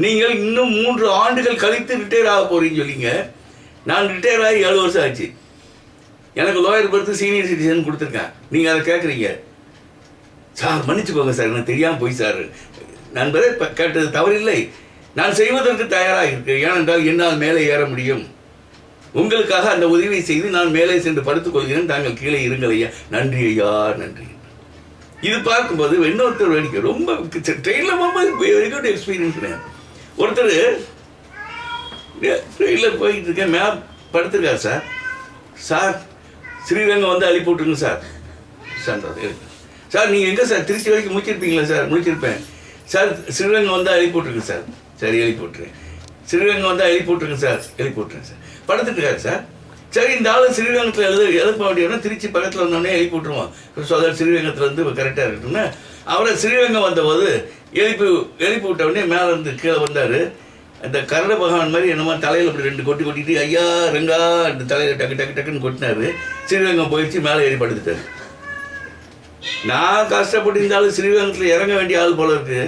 நீங்கள் இன்னும் 3 ஆண்டுகள் கழித்து ரிட்டையர் ஆக போறீங்கன்னு சொல்லிங்க. நான் ரிட்டையர் ஆகி 7 வருஷம் ஆச்சு. எனக்கு லோயர் பெர்த்து சீனியர் சிட்டிசன் கொடுத்துருக்கேன். நீங்கள் அதை கேட்குறீங்க. சார் மன்னிச்சுக்கோங்க சார், எனக்கு தெரியாமல் போய் சார். நண்பரே கேட்டது தவறில்லை, நான் செய்வதற்கு தயாராக இருக்கிறேன். ஏனென்றால் என்னால் மேலே ஏற முடியும். உங்களுக்காக அந்த உதவியை செய்து நான் மேலே சென்று படுத்துக் கொள்கிறேன், தாங்கள் கீழே இருங்கள் ஐயா. நன்றி ஐயா, நன்றி. இது பார்க்கும்போது இன்னொருத்தர் வேடிக்கை ரொம்ப ட்ரெயினில் போகும்போது வெரி குட் எக்ஸ்பீரியன்ஸ். ஒருத்தர் ட்ரெயினில் போயிட்டு இருக்கேன், மேம் படுத்துருக்கார் சார். சார் ஸ்ரீரங்கம் வந்து அள்ளி போட்டுருங்க சார். சார் நீங்கள் எங்கே சார் திருச்சி வரைக்கும் முடிச்சிருப்பீங்களா சார்? முடிச்சிருப்பேன் சார். ஸ்ரீரங்கம் வந்து அள்ளி போட்டுருங்க சார். சரி எழுதி போட்டுருங்க. ஸ்ரீரங்கம் வந்து எழுதி போட்டுருங்க சார். எழுதி போட்டுருங்க சார். படுத்துட்டு இருக்காரு சார். சரி இந்த ஆள் ஸ்ரீரங்கத்தில் எழுப்ப வேண்டியவனா திருச்சி பக்கத்தில் வந்தோடனே எழுப்பி விட்டுருவோம். சோதர் ஸ்ரீரங்கத்தில் வந்து கரெக்டாக இருக்கட்டும்னா அவரை ஸ்ரீரங்கம் வந்தபோது எழுப்பி விட்ட உடனே மேலே இருந்து கீழே வந்தார். அந்த கருட பகவான் மாதிரி என்னமோ தலையில் அப்படி 2 கொட்டிட்டு ஐயா ரெங்கா இந்த தலையில் டக்குன்னு கொட்டினாரு. ஸ்ரீரங்கம் போயிடுச்சு, மேலே ஏறி படுத்துட்டாரு. நான் கஷ்டப்பட்டு இருந்தாலும் ஸ்ரீரங்கத்தில் இறங்க வேண்டிய ஆள் போல இருக்கு.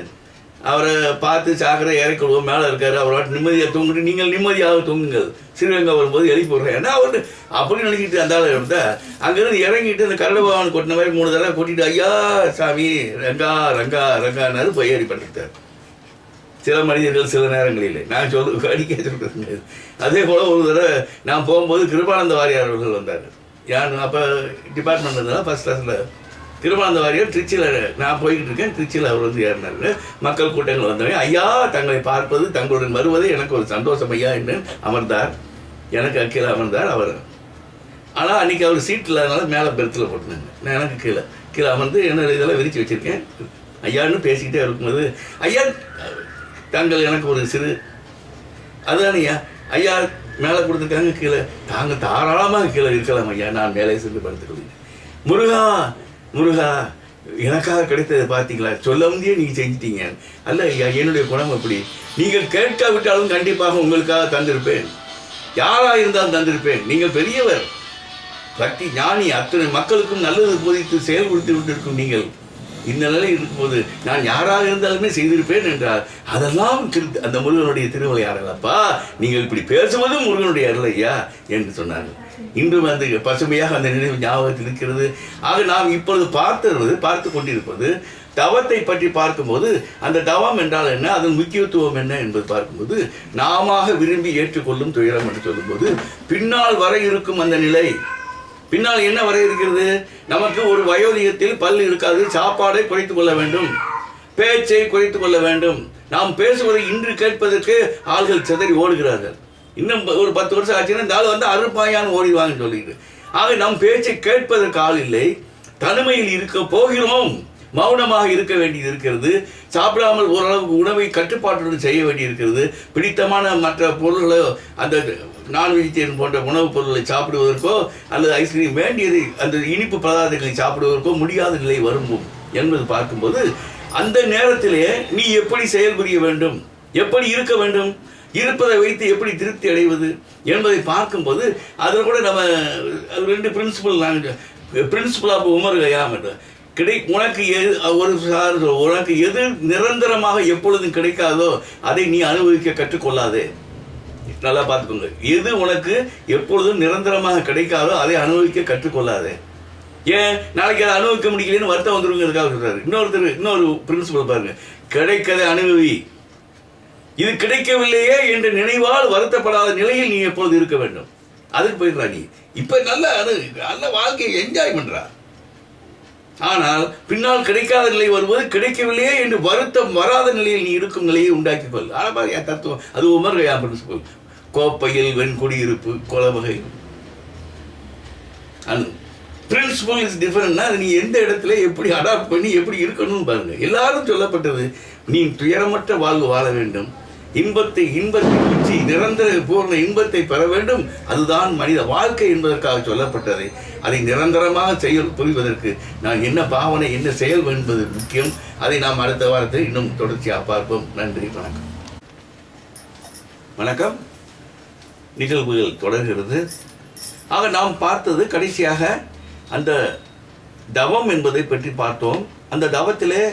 அவரை பார்த்து சாக்கரை இறக்கிடுவோம், மேலே இருக்காரு, அவரோட நிம்மதியாக தூங்கிட்டு நீங்கள் நிம்மதியாக தூங்குங்கள். ஸ்ரீரங்கம் வரும்போது எழுப்பி விடுறேன். ஏன்னா அவர் அப்படி நினைக்கிட்டு அந்த ஆள் இருந்தால் அங்கேருந்து இறங்கிட்டு அந்த கருட பகவான் கொட்டின மாதிரி 3 தடவை கொட்டிட்டு ஐயா சாமி ரங்கா ரங்கா ரங்கானாரு போய் ஏறி படுத்துட்டார். சில மனிதர்கள் சில நேரங்களில் நான் அடிக்க சொல்கிறது. அதே போல் ஒரு தடவை நான் போகும்போது கிருபானந்த வாரியார் அவர்கள் வந்தார். யார் அப்போ டிபார்ட்மெண்ட் இருந்தாலும் ஃபஸ்ட் கிளாஸில் கிருபானந்த வாரியார் திருச்சியில் நான் போய்கிட்டு இருக்கேன். திருச்சியில் அவர் வந்து ஏறினார். மக்கள் கூட்டங்கள் வந்தவங்க ஐயா தங்களை பார்ப்பது தங்களுடன் வருவது எனக்கு ஒரு சந்தோஷம் ஐயா என்று அமர்ந்தார். எனக்கு கீழே அமர்ந்தார் அவர். ஆனால் அன்றைக்கி அவர் சீட் இல்லாதனால மேலே பெர்த்தில் போட்டுனாங்க. நான் எனக்கு கீழே அமர்ந்து என்ன இதெல்லாம் விரித்து வச்சுருக்கேன். ஐயான்னு பேசிக்கிட்டே இருக்கும்போது ஐயா தாங்கள் எனக்கு ஒரு சிறு அதுதான் ஐயா மேலே கொடுத்துருக்காங்க, கீழே தாங்கள் தாராளமாக கீழே இருக்கலாம் ஐயா, நான் மேலே சென்று படுத்துக்கொள்கிறேன். முருகா முருகா எனக்காக கிடைத்தது பார்த்தீங்களா, சொல்ல முடியே நீங்கள் செஞ்சிட்டீங்க. அல்ல ஐயா என்னுடைய குணம் அப்படி, நீங்கள் கேட்காவிட்டாலும் கண்டிப்பாக உங்களுக்காக தந்திருப்பேன், யாராக இருந்தாலும் தந்திருப்பேன். நீங்கள் பெரியவர், பக்தி ஞானி, அத்தனை மக்களுக்கும் நல்லது போதித்து செயல்படுத்தி விட்டிருக்கும் நீங்கள் இந்த நிலை இருக்கும்போது நான் யாராக இருந்தாலுமே செய்திருப்பேன் என்றார். அதெல்லாம் அந்த முருகனுடைய திருவிளையாடலப்பா, நீங்கள் இப்படி பேசுவதும் முருகனுடைய அருளையா என்று சொன்னார்கள். இன்றும் அந்த பசுமையாக அந்த நினைவு ஞாபகத்தில் இருக்கிறது. ஆக நாம் இப்பொழுது பார்த்து கொண்டிருப்பது தவத்தை பற்றி பார்க்கும்போது அந்த தவம் என்றால் என்ன, அதன் முக்கியத்துவம் என்ன என்பது பார்க்கும்போது நாம விரும்பி ஏற்றுக்கொள்ளும் துயரம் என்று சொல்லும்போது பின்னால் வர இருக்கும் அந்த நிலை, பின்னால் என்ன வர இருக்கிறது, நமக்கு ஒரு வயோதிகத்தில் பல் இருக்காது, சாப்பாடை குறைத்துக் கொள்ள வேண்டும், பேச்சை குறைத்துக் கொள்ள வேண்டும். நாம் பேசுவதை இன்று கேட்பதற்கு ஆள்கள் சிதறி ஓடுகிறார்கள். இன்னும் ஒரு 10 வருஷம் ஆச்சுன்னா இந்த ஆள் வந்து அறுப்பாயான்னு ஓடிவாங்கன்னு சொல்லிட்டு. ஆக நம் பேச்சை கேட்பதற்கு ஆள் இல்லை, தனிமையில் இருக்க போகிறோம், மௌனமாக இருக்க வேண்டியது இருக்கிறது. சாப்பிடாமல் ஓரளவுக்கு உணவை கட்டுப்பாட்டுடன் செய்ய வேண்டி இருக்கிறது. பிடித்தமான மற்ற பொருள்களோ அந்த நான் வெஜிடேரியன் போன்ற உணவுப் பொருட்களை சாப்பிடுவதற்கோ அல்லது ஐஸ்கிரீம் வேண்டியதை அந்த இனிப்பு பதார்த்தங்களை சாப்பிடுவதற்கோ முடியாத நிலை வரும் என்பது பார்க்கும்போது அந்த நேரத்திலே நீ எப்படி செயல்புரிய வேண்டும், எப்படி இருக்க வேண்டும், இருப்பதை வைத்து எப்படி திருப்தி அடைவது என்பதை பார்க்கும்போது அதில் கூட நம்ம 2 பிரின்சிபல் ஆஃப் உமர் கயாம் என்ற உனக்கு உனக்கு எது நிரந்தரமாக எப்பொழுதும் கிடைக்காதோ அதை நீ அனுபவிக்க கற்றுக்கொள்ளாதே. நல்லா பார்த்துக்கோங்க, எது உனக்கு எப்பொழுதும் நிரந்தரமாக கிடைக்காதோ அதை அனுபவிக்க கற்றுக்கொள்ளாதே. ஏன் நாளைக்கு அதை அனுபவிக்க முடியலன்னு வருத்தம் வந்துருங்கிறதுக்காக சொல்றாரு. இன்னொரு பிரின்சிபல் பாருங்க, கிடைக்கதை அனுபவி, இது கிடைக்கவில்லையே என்ற நினைவால் வருத்தப்படாத நிலையில் நீ எப்பொழுது இருக்க வேண்டும். அதுக்கு போயிடுறா நீ இப்ப நல்ல வாழ்க்கையை என்ஜாய் பண்றா. ஆனால் பின்னால் கிடைக்காத நிலை வருவது கிடைக்கவில்லையே என்று வருத்தம் வராத நிலையில் நீ இருக்கும் நிலையை உண்டாக்கிக்கொள். ஆபாரியா தத்துவம் அது உமர் கயாம் பிரின்சிபல். கோப்பையில் வெண்குடியிருப்பு கொலவகை பிரின்சிபல் இஸ் டிஃபரெண்ட்னா நீ எந்த இடத்துல எப்படி அடாப்ட் பண்ணி எப்படி இருக்கணும்னு பாருங்க. எல்லாரும் சொல்லப்பட்டது நீ துயரமற்ற வாழ்வு வாழ வேண்டும், இன்பத்தை உச்சி நிரந்தர பூர்ண இன்பத்தை பெற வேண்டும். அதுதான் மனித வாழ்க்கை என்பதற்காக சொல்லப்பட்டதை அதை நிரந்தரமாக செயல் புரிவதற்கு நான் என்ன பாவனை என்ன செயல் என்பது முக்கியம். அதை நாம் அடுத்த வாரத்தில் இன்னும் தொடர்ச்சியாக பார்ப்போம். நன்றி, வணக்கம். வணக்கம். நிகழ்வுகள் தொடர்கிறது. ஆக நாம் பார்த்தது கடைசியாக அந்த தவம் என்பதை பற்றி பார்த்தோம். அந்த தவத்திலே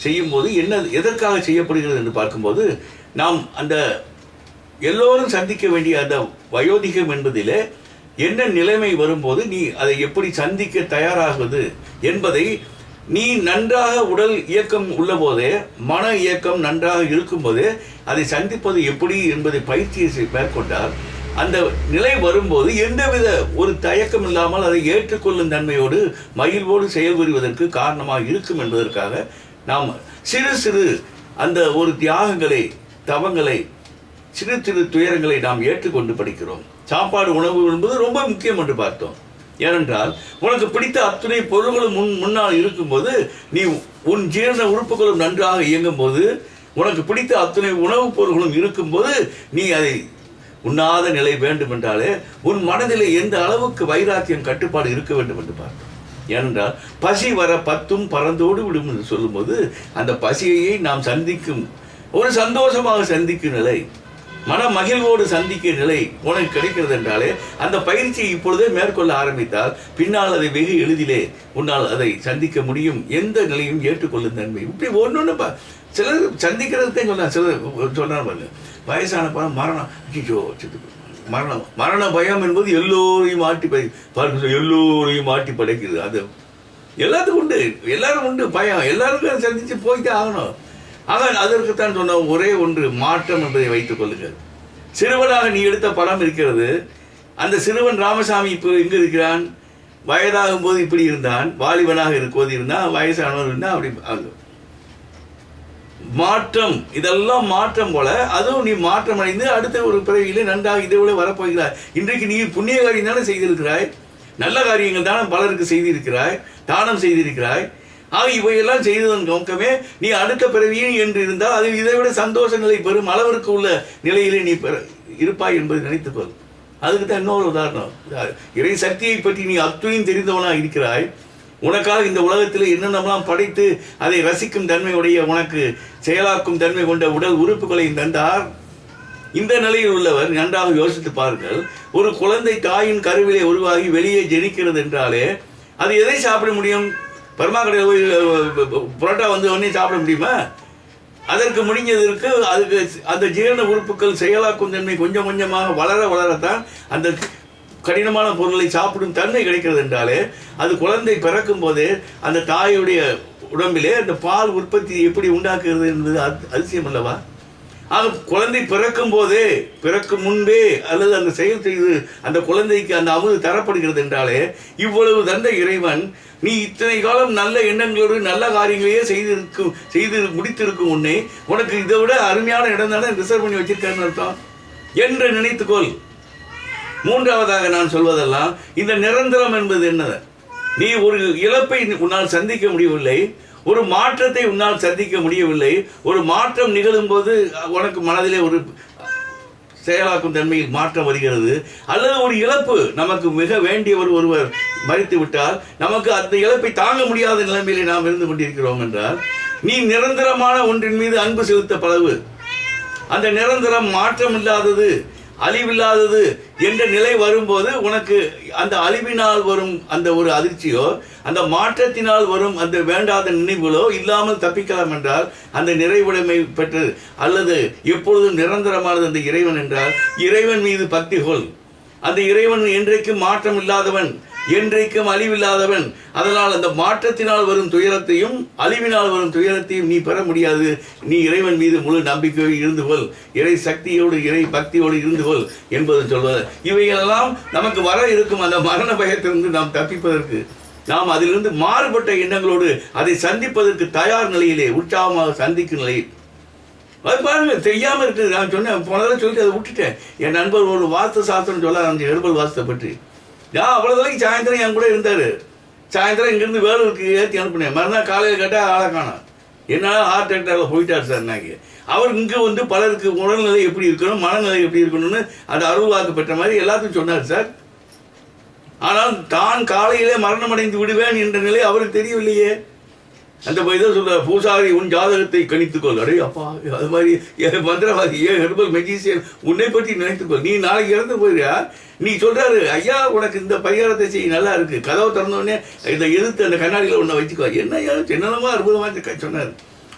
செய்யும்போது என்ன எதற்காக செய்யப்படுகிறது என்று பார்க்கும்போது நாம் அந்த எல்லோரும் சந்திக்க வேண்டிய அந்த வயோதிகம் என்பதிலே என்ன நிலைமை வரும்போது நீ அதை எப்படி சந்திக்க தயாராகுவது என்பதை நீ நன்றாக உடல் இயக்கம் உள்ள போதே மன இயக்கம் நன்றாக இருக்கும்போதே அதை சந்திப்பது எப்படி என்பதை பயிற்சியை மேற்கொண்டால் அந்த நிலை வரும்போது எந்தவித ஒரு தயக்கம் இல்லாமல் அதை ஏற்றுக்கொள்ளும் தன்மையோடு மகிழ்வோடு செயல்புரிவதற்கு காரணமாக இருக்கும் என்பதற்காக நாம் சிறு சிறு அந்த ஒரு தியாகங்களை தவங்களை சிறு சிறு துயரங்களை நாம் ஏற்றுக்கொண்டு படிக்கிறோம். சாப்பாடு உணவு என்பது ரொம்ப முக்கியம் என்று பார்த்தோம். ஏனென்றால் உனக்கு பிடித்த அத்தனை பொருள்களும் முன்னால் இருக்கும்போது நீ உன் ஜீரண உறுப்புகளும் நன்றாக இயங்கும் போது உனக்கு பிடித்த அத்தனை உணவுப் பொருள்களும் இருக்கும்போது நீ அதை உண்ணாத நிலை வேண்டும் என்றாலே உன் மனதிலே எந்த அளவுக்கு வைராக்கியம் கட்டுப்பாடு இருக்க வேண்டும் என்று பார்த்தோம். ஏனென்றால் பசி வர பத்தும் பறந்தோடு விடும் என்று சொல்லும்போது அந்த பசியை நாம் சந்திக்கும் ஒரு சந்தோஷமாக சந்திக்கும் நிலை, மன மகிழ்வோடு சந்திக்கும் நிலை உனக்கு கிடைக்கிறது என்றாலே அந்த பயிற்சியை இப்பொழுதே மேற்கொள்ள ஆரம்பித்தால் பின்னால் அதை வெகு எளிதிலே உன்னால் அதை சந்திக்க முடியும். எந்த நிலையும் ஏற்றுக்கொள்ளும் தன்மை இப்படி ஒன்று சிலர் சந்திக்கிறதுக்கே சொன்னார். சிலர் சொன்னார் வயசான படம் மரணம் மரண பயம் என்பது எல்லோரையும் எல்லோரையும் மாட்டி படைக்குது. அது எல்லாத்துக்கும் உண்டு, எல்லாரும் உண்டு பயம், எல்லாருக்கும் அதை சந்திச்சு போய்தான் ஆகணும். ஆக அதற்குத்தான் சொன்ன ஒரே ஒன்று மாற்றம் என்பதை வைத்துக் கொள்ளுங்கள். சிறுவனாக நீ எடுத்த படம் இருக்கிறது. அந்த சிறுவன் ராமசாமி இப்போ எங்க இருக்கிறான்? வயதாகும் போது இப்படி இருந்தான், வாலிபனாக இருக்கும்போது இருந்தான், வயசானவர் இருந்தான். அப்படி மாற்றம், இதெல்லாம் மாற்றம் போல அதுவும் நீ மாற்றம் அடைந்து அடுத்த ஒரு பிறவியிலே நன்றாக இதை விட வரப்போகிறாய். இன்றைக்கு நீ புண்ணிய காரியம் தானே செய்திருக்கிறாய், நல்ல காரியங்கள் தானே பலருக்கு செய்திருக்கிறாய், தானம் செய்திருக்கிறாய். ஆக இவையெல்லாம் செய்ததன் நோக்கமே நீ அடுத்த பிறவியும் என்று இருந்தால் அது இதை விட சந்தோஷ நிலை பெறும் அளவிற்கு உள்ள நிலையிலே நீ இருப்பாய் என்பதை நினைத்துக்கொள். அதுக்கு தான் இன்னொரு உதாரணம். இறை சக்தியை பற்றி நீ அத்துணையும் தெரிந்தவனாக இருக்கிறாய். உனக்காக இந்த உலகத்தில் என்னென்னலாம் படைத்து அதை ரசிக்கும் தன்மையுடைய உனக்கு செயலாக்கும் தன்மை கொண்ட உடல் உறுப்புகளையும் தந்தார். இந்த நிலையில் உள்ளவர் நன்றாக யோசித்து பாருங்கள். ஒரு குழந்தை தாயின் கருவிலே உருவாகி வெளியே ஜெனிக்கிறது என்றாலே அது எதை சாப்பிட முடியும்? பர்மா கடையில் புரோட்டா வந்து உடனே சாப்பிட முடியுமா? அதற்கு முடிஞ்சதற்கு அதுக்கு அந்த ஜீரண உறுப்புகள் செயலாக்கும் தன்மை கொஞ்சம் கொஞ்சமாக வளரத்தான் அந்த கடினமான பொருளை சாப்பிடும் தன்மை கிடைக்கிறது என்றாலே அது குழந்தை பிறக்கும் போதே அந்த தாயுடைய உடம்பிலே அந்த பால் உற்பத்தி எப்படி உண்டாக்குகிறது என்பது அதிசயம் அல்லவா? ஆக குழந்தை பிறக்கும் முன்பே அல்லது அந்த செயல் செய்து அந்த குழந்தைக்கு அந்த அமுது தரப்படுகிறது என்றாலே இவ்வளவு தந்த இறைவன் நீ இத்தனை காலம் நல்ல எண்ணங்களோடு நல்ல காரியங்களையே செய்து முடித்திருக்கும் உன்னை உனக்கு இதை விட அருமையான இடம் தானே ரிசர்வ் பண்ணி வச்சிருக்காருன்னு அர்த்தம் என்று நினைத்துக்கொள். மூன்றாவதாக நான் சொல்வதெல்லாம் இந்த நிரந்தரம் என்பது என்ன? நீ ஒரு இழப்பை உன்னால் சந்திக்க முடியவில்லை, ஒரு மாற்றத்தை உன்னால் சந்திக்க முடியவில்லை. ஒரு மாற்றம் நிகழும் போது உனக்கு மனதிலே ஒரு செயலாக்கும் தன்மையில் மாற்றம் வருகிறது. அல்லது ஒரு இழப்பு, நமக்கு மிக வேண்டியவர் ஒருவர் மரித்து விட்டால் நமக்கு அந்த இழப்பை தாங்க முடியாத நிலைமையிலே நாம் இருந்து கொண்டிருக்கிறோம் என்றால் நீ நிரந்தரமான ஒன்றின் மீது அன்பு செலுத்த பழகு. அந்த நிரந்தரம் மாற்றம் இல்லாதது அழிவில்லாதது என்ற நிலை வரும்போது உனக்கு அந்த அழிவினால் வரும் அந்த ஒரு அதிர்ச்சியோ அந்த மாற்றத்தினால் வரும் அந்த வேண்டாத நினைவுகளோ இல்லாமல் தப்பிக்கலாம் என்றால் அந்த நிறைவுடைமை பெற்று அல்லது எப்பொழுதும் நிரந்தரமானது அந்த இறைவன் என்றால் இறைவன் மீது பக்தி கொள். அந்த இறைவன் என்றைக்கும் மாற்றம் இல்லாதவன், என்றைக்கும் அழிவில்லாதவன். அதனால் அந்த மாற்றத்தினால் வரும் துயரத்தையும் அழிவினால் வரும் துயரத்தையும் நீ பெற முடியாது. நீ இறைவன் மீது முழு நம்பிக்கையோடு இருந்து கொள், இறை சக்தியோடு இறை பக்தியோடு இருந்து கொள் என்பது சொல்வது. இவைகளெல்லாம் நமக்கு வர இருக்கும் அந்த மரண பயத்திலிருந்து நாம் தப்பிப்பதற்கு நாம் அதிலிருந்து மாறுபட்ட எண்ணங்களோடு அதை சந்திப்பதற்கு தயார் நிலையிலே உற்சாகமாக சந்திக்கும் நிலையில் அது பாருங்க தெரியாமல் இருக்குது. நான் சொன்னேன் போனதாக சொல்லிட்டு அதை விட்டுட்டேன். என் நண்பர் ஒரு வாஸ்து சாஸ்திரம் சொல்ல அந்த ஹெர்பல் வாஸ்தை பற்றி நான் அவ்வளோதான் சாயந்தரம் என் கூட இருந்தார். சாயந்தரம் இங்கேருந்து வேலூருக்கு ஏற்றி அனுப்புனேன். மறுநாள் காலையில் கேட்டால் ஆளை காணோம். என்னால் ஹார்ட் அட்டாக்ல போயிட்டார் சார். நாங்கள் அவர் இங்கே வந்து பலருக்கு உடல்நிலை எப்படி இருக்கணும், மனநிலை எப்படி இருக்கணும்னு அது அருள்வாக்கு பெற்ற மாதிரி எல்லாத்தையும் சொன்னார் சார். ஆனால் தான் காலையிலே மரணம் அடைந்து விடுவேன் என்ற நிலை அவருக்கு தெரியவில்லையே. அந்த இதை சொல்ற பூசாரி உன் ஜாதகத்தை கணித்துக்கொள். அடே அப்பா, அது மாதிரி மந்திரவாதி ஹெர்பல் மெஜிசியன் உன்னை பற்றி நினைத்துக்கொள். நீ நாளைக்கு இறந்து போயிடுறியா? நீ சொல்றாரு ஐயா உனக்கு இந்த பரிகாரத்தை செய்ய நல்லா இருக்கு, கதவை திறந்தோடனே இதை எதிர்த்து அந்த கண்ணாடியில் ஒன்றை வச்சுக்கோ. என்ன என்னென்னமோ அற்புதமாக சொன்னார்.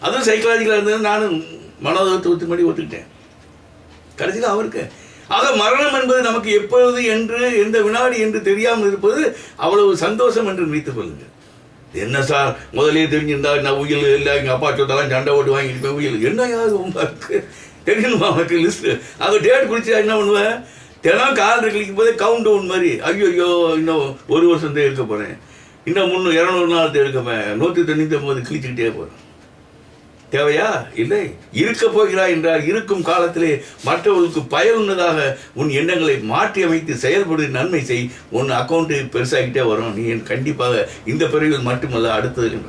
அதுவும் சைக்கலாஜிக்கலாக இருந்தது. நானும் மனோதத்துவத்து மாதிரி ஒத்துக்கிட்டேன். கடைசியில் அவருக்கு ஆக மரணம் என்பது நமக்கு எப்பொழுது என்று எந்த வினாடி என்று தெரியாமல் இருப்பது அவ்வளவு சந்தோஷம் என்று நினைத்துக் கொள்ளுங்கள். என்ன சார் முதலே தெரிஞ்சிருந்தா நான் உயில் இல்லை, எங்கள் அப்பா சொத்தெல்லாம் சண்டை ஓட்டு வாங்கிட்டு உயில் என்ன யாரு உங்களுக்கு தெரியணுமா? அவனுக்கு லிஸ்ட்டு அதை டேட் குடிச்சா என்ன பண்ணுவேன்? தினம் கால் கழிக்கும் போதே கவுண்ட் டவுன் மாதிரி ஐயோ இன்னும் 1 வருஷம் தான் இருக்க போகிறேன், இன்னும் 200 நாள் தான் இருக்கப்பேன், 199 கிழிச்சுக்கிட்டே போகிறேன். தேவையா? இல்லை. இருக்க போகிறாய் என்றால் இருக்கும் காலத்திலே மற்றவர்களுக்கு பயனுள்ளதாக உன் எண்ணங்களை மாற்றி அமைத்து செயல்படு, நன்மை செய், உன் அக்கௌண்ட்டு பெருசாகிட்டே வரும். நீ கண்டிப்பாக இந்த பிறவியில் மட்டுமல்ல அடுத்தது.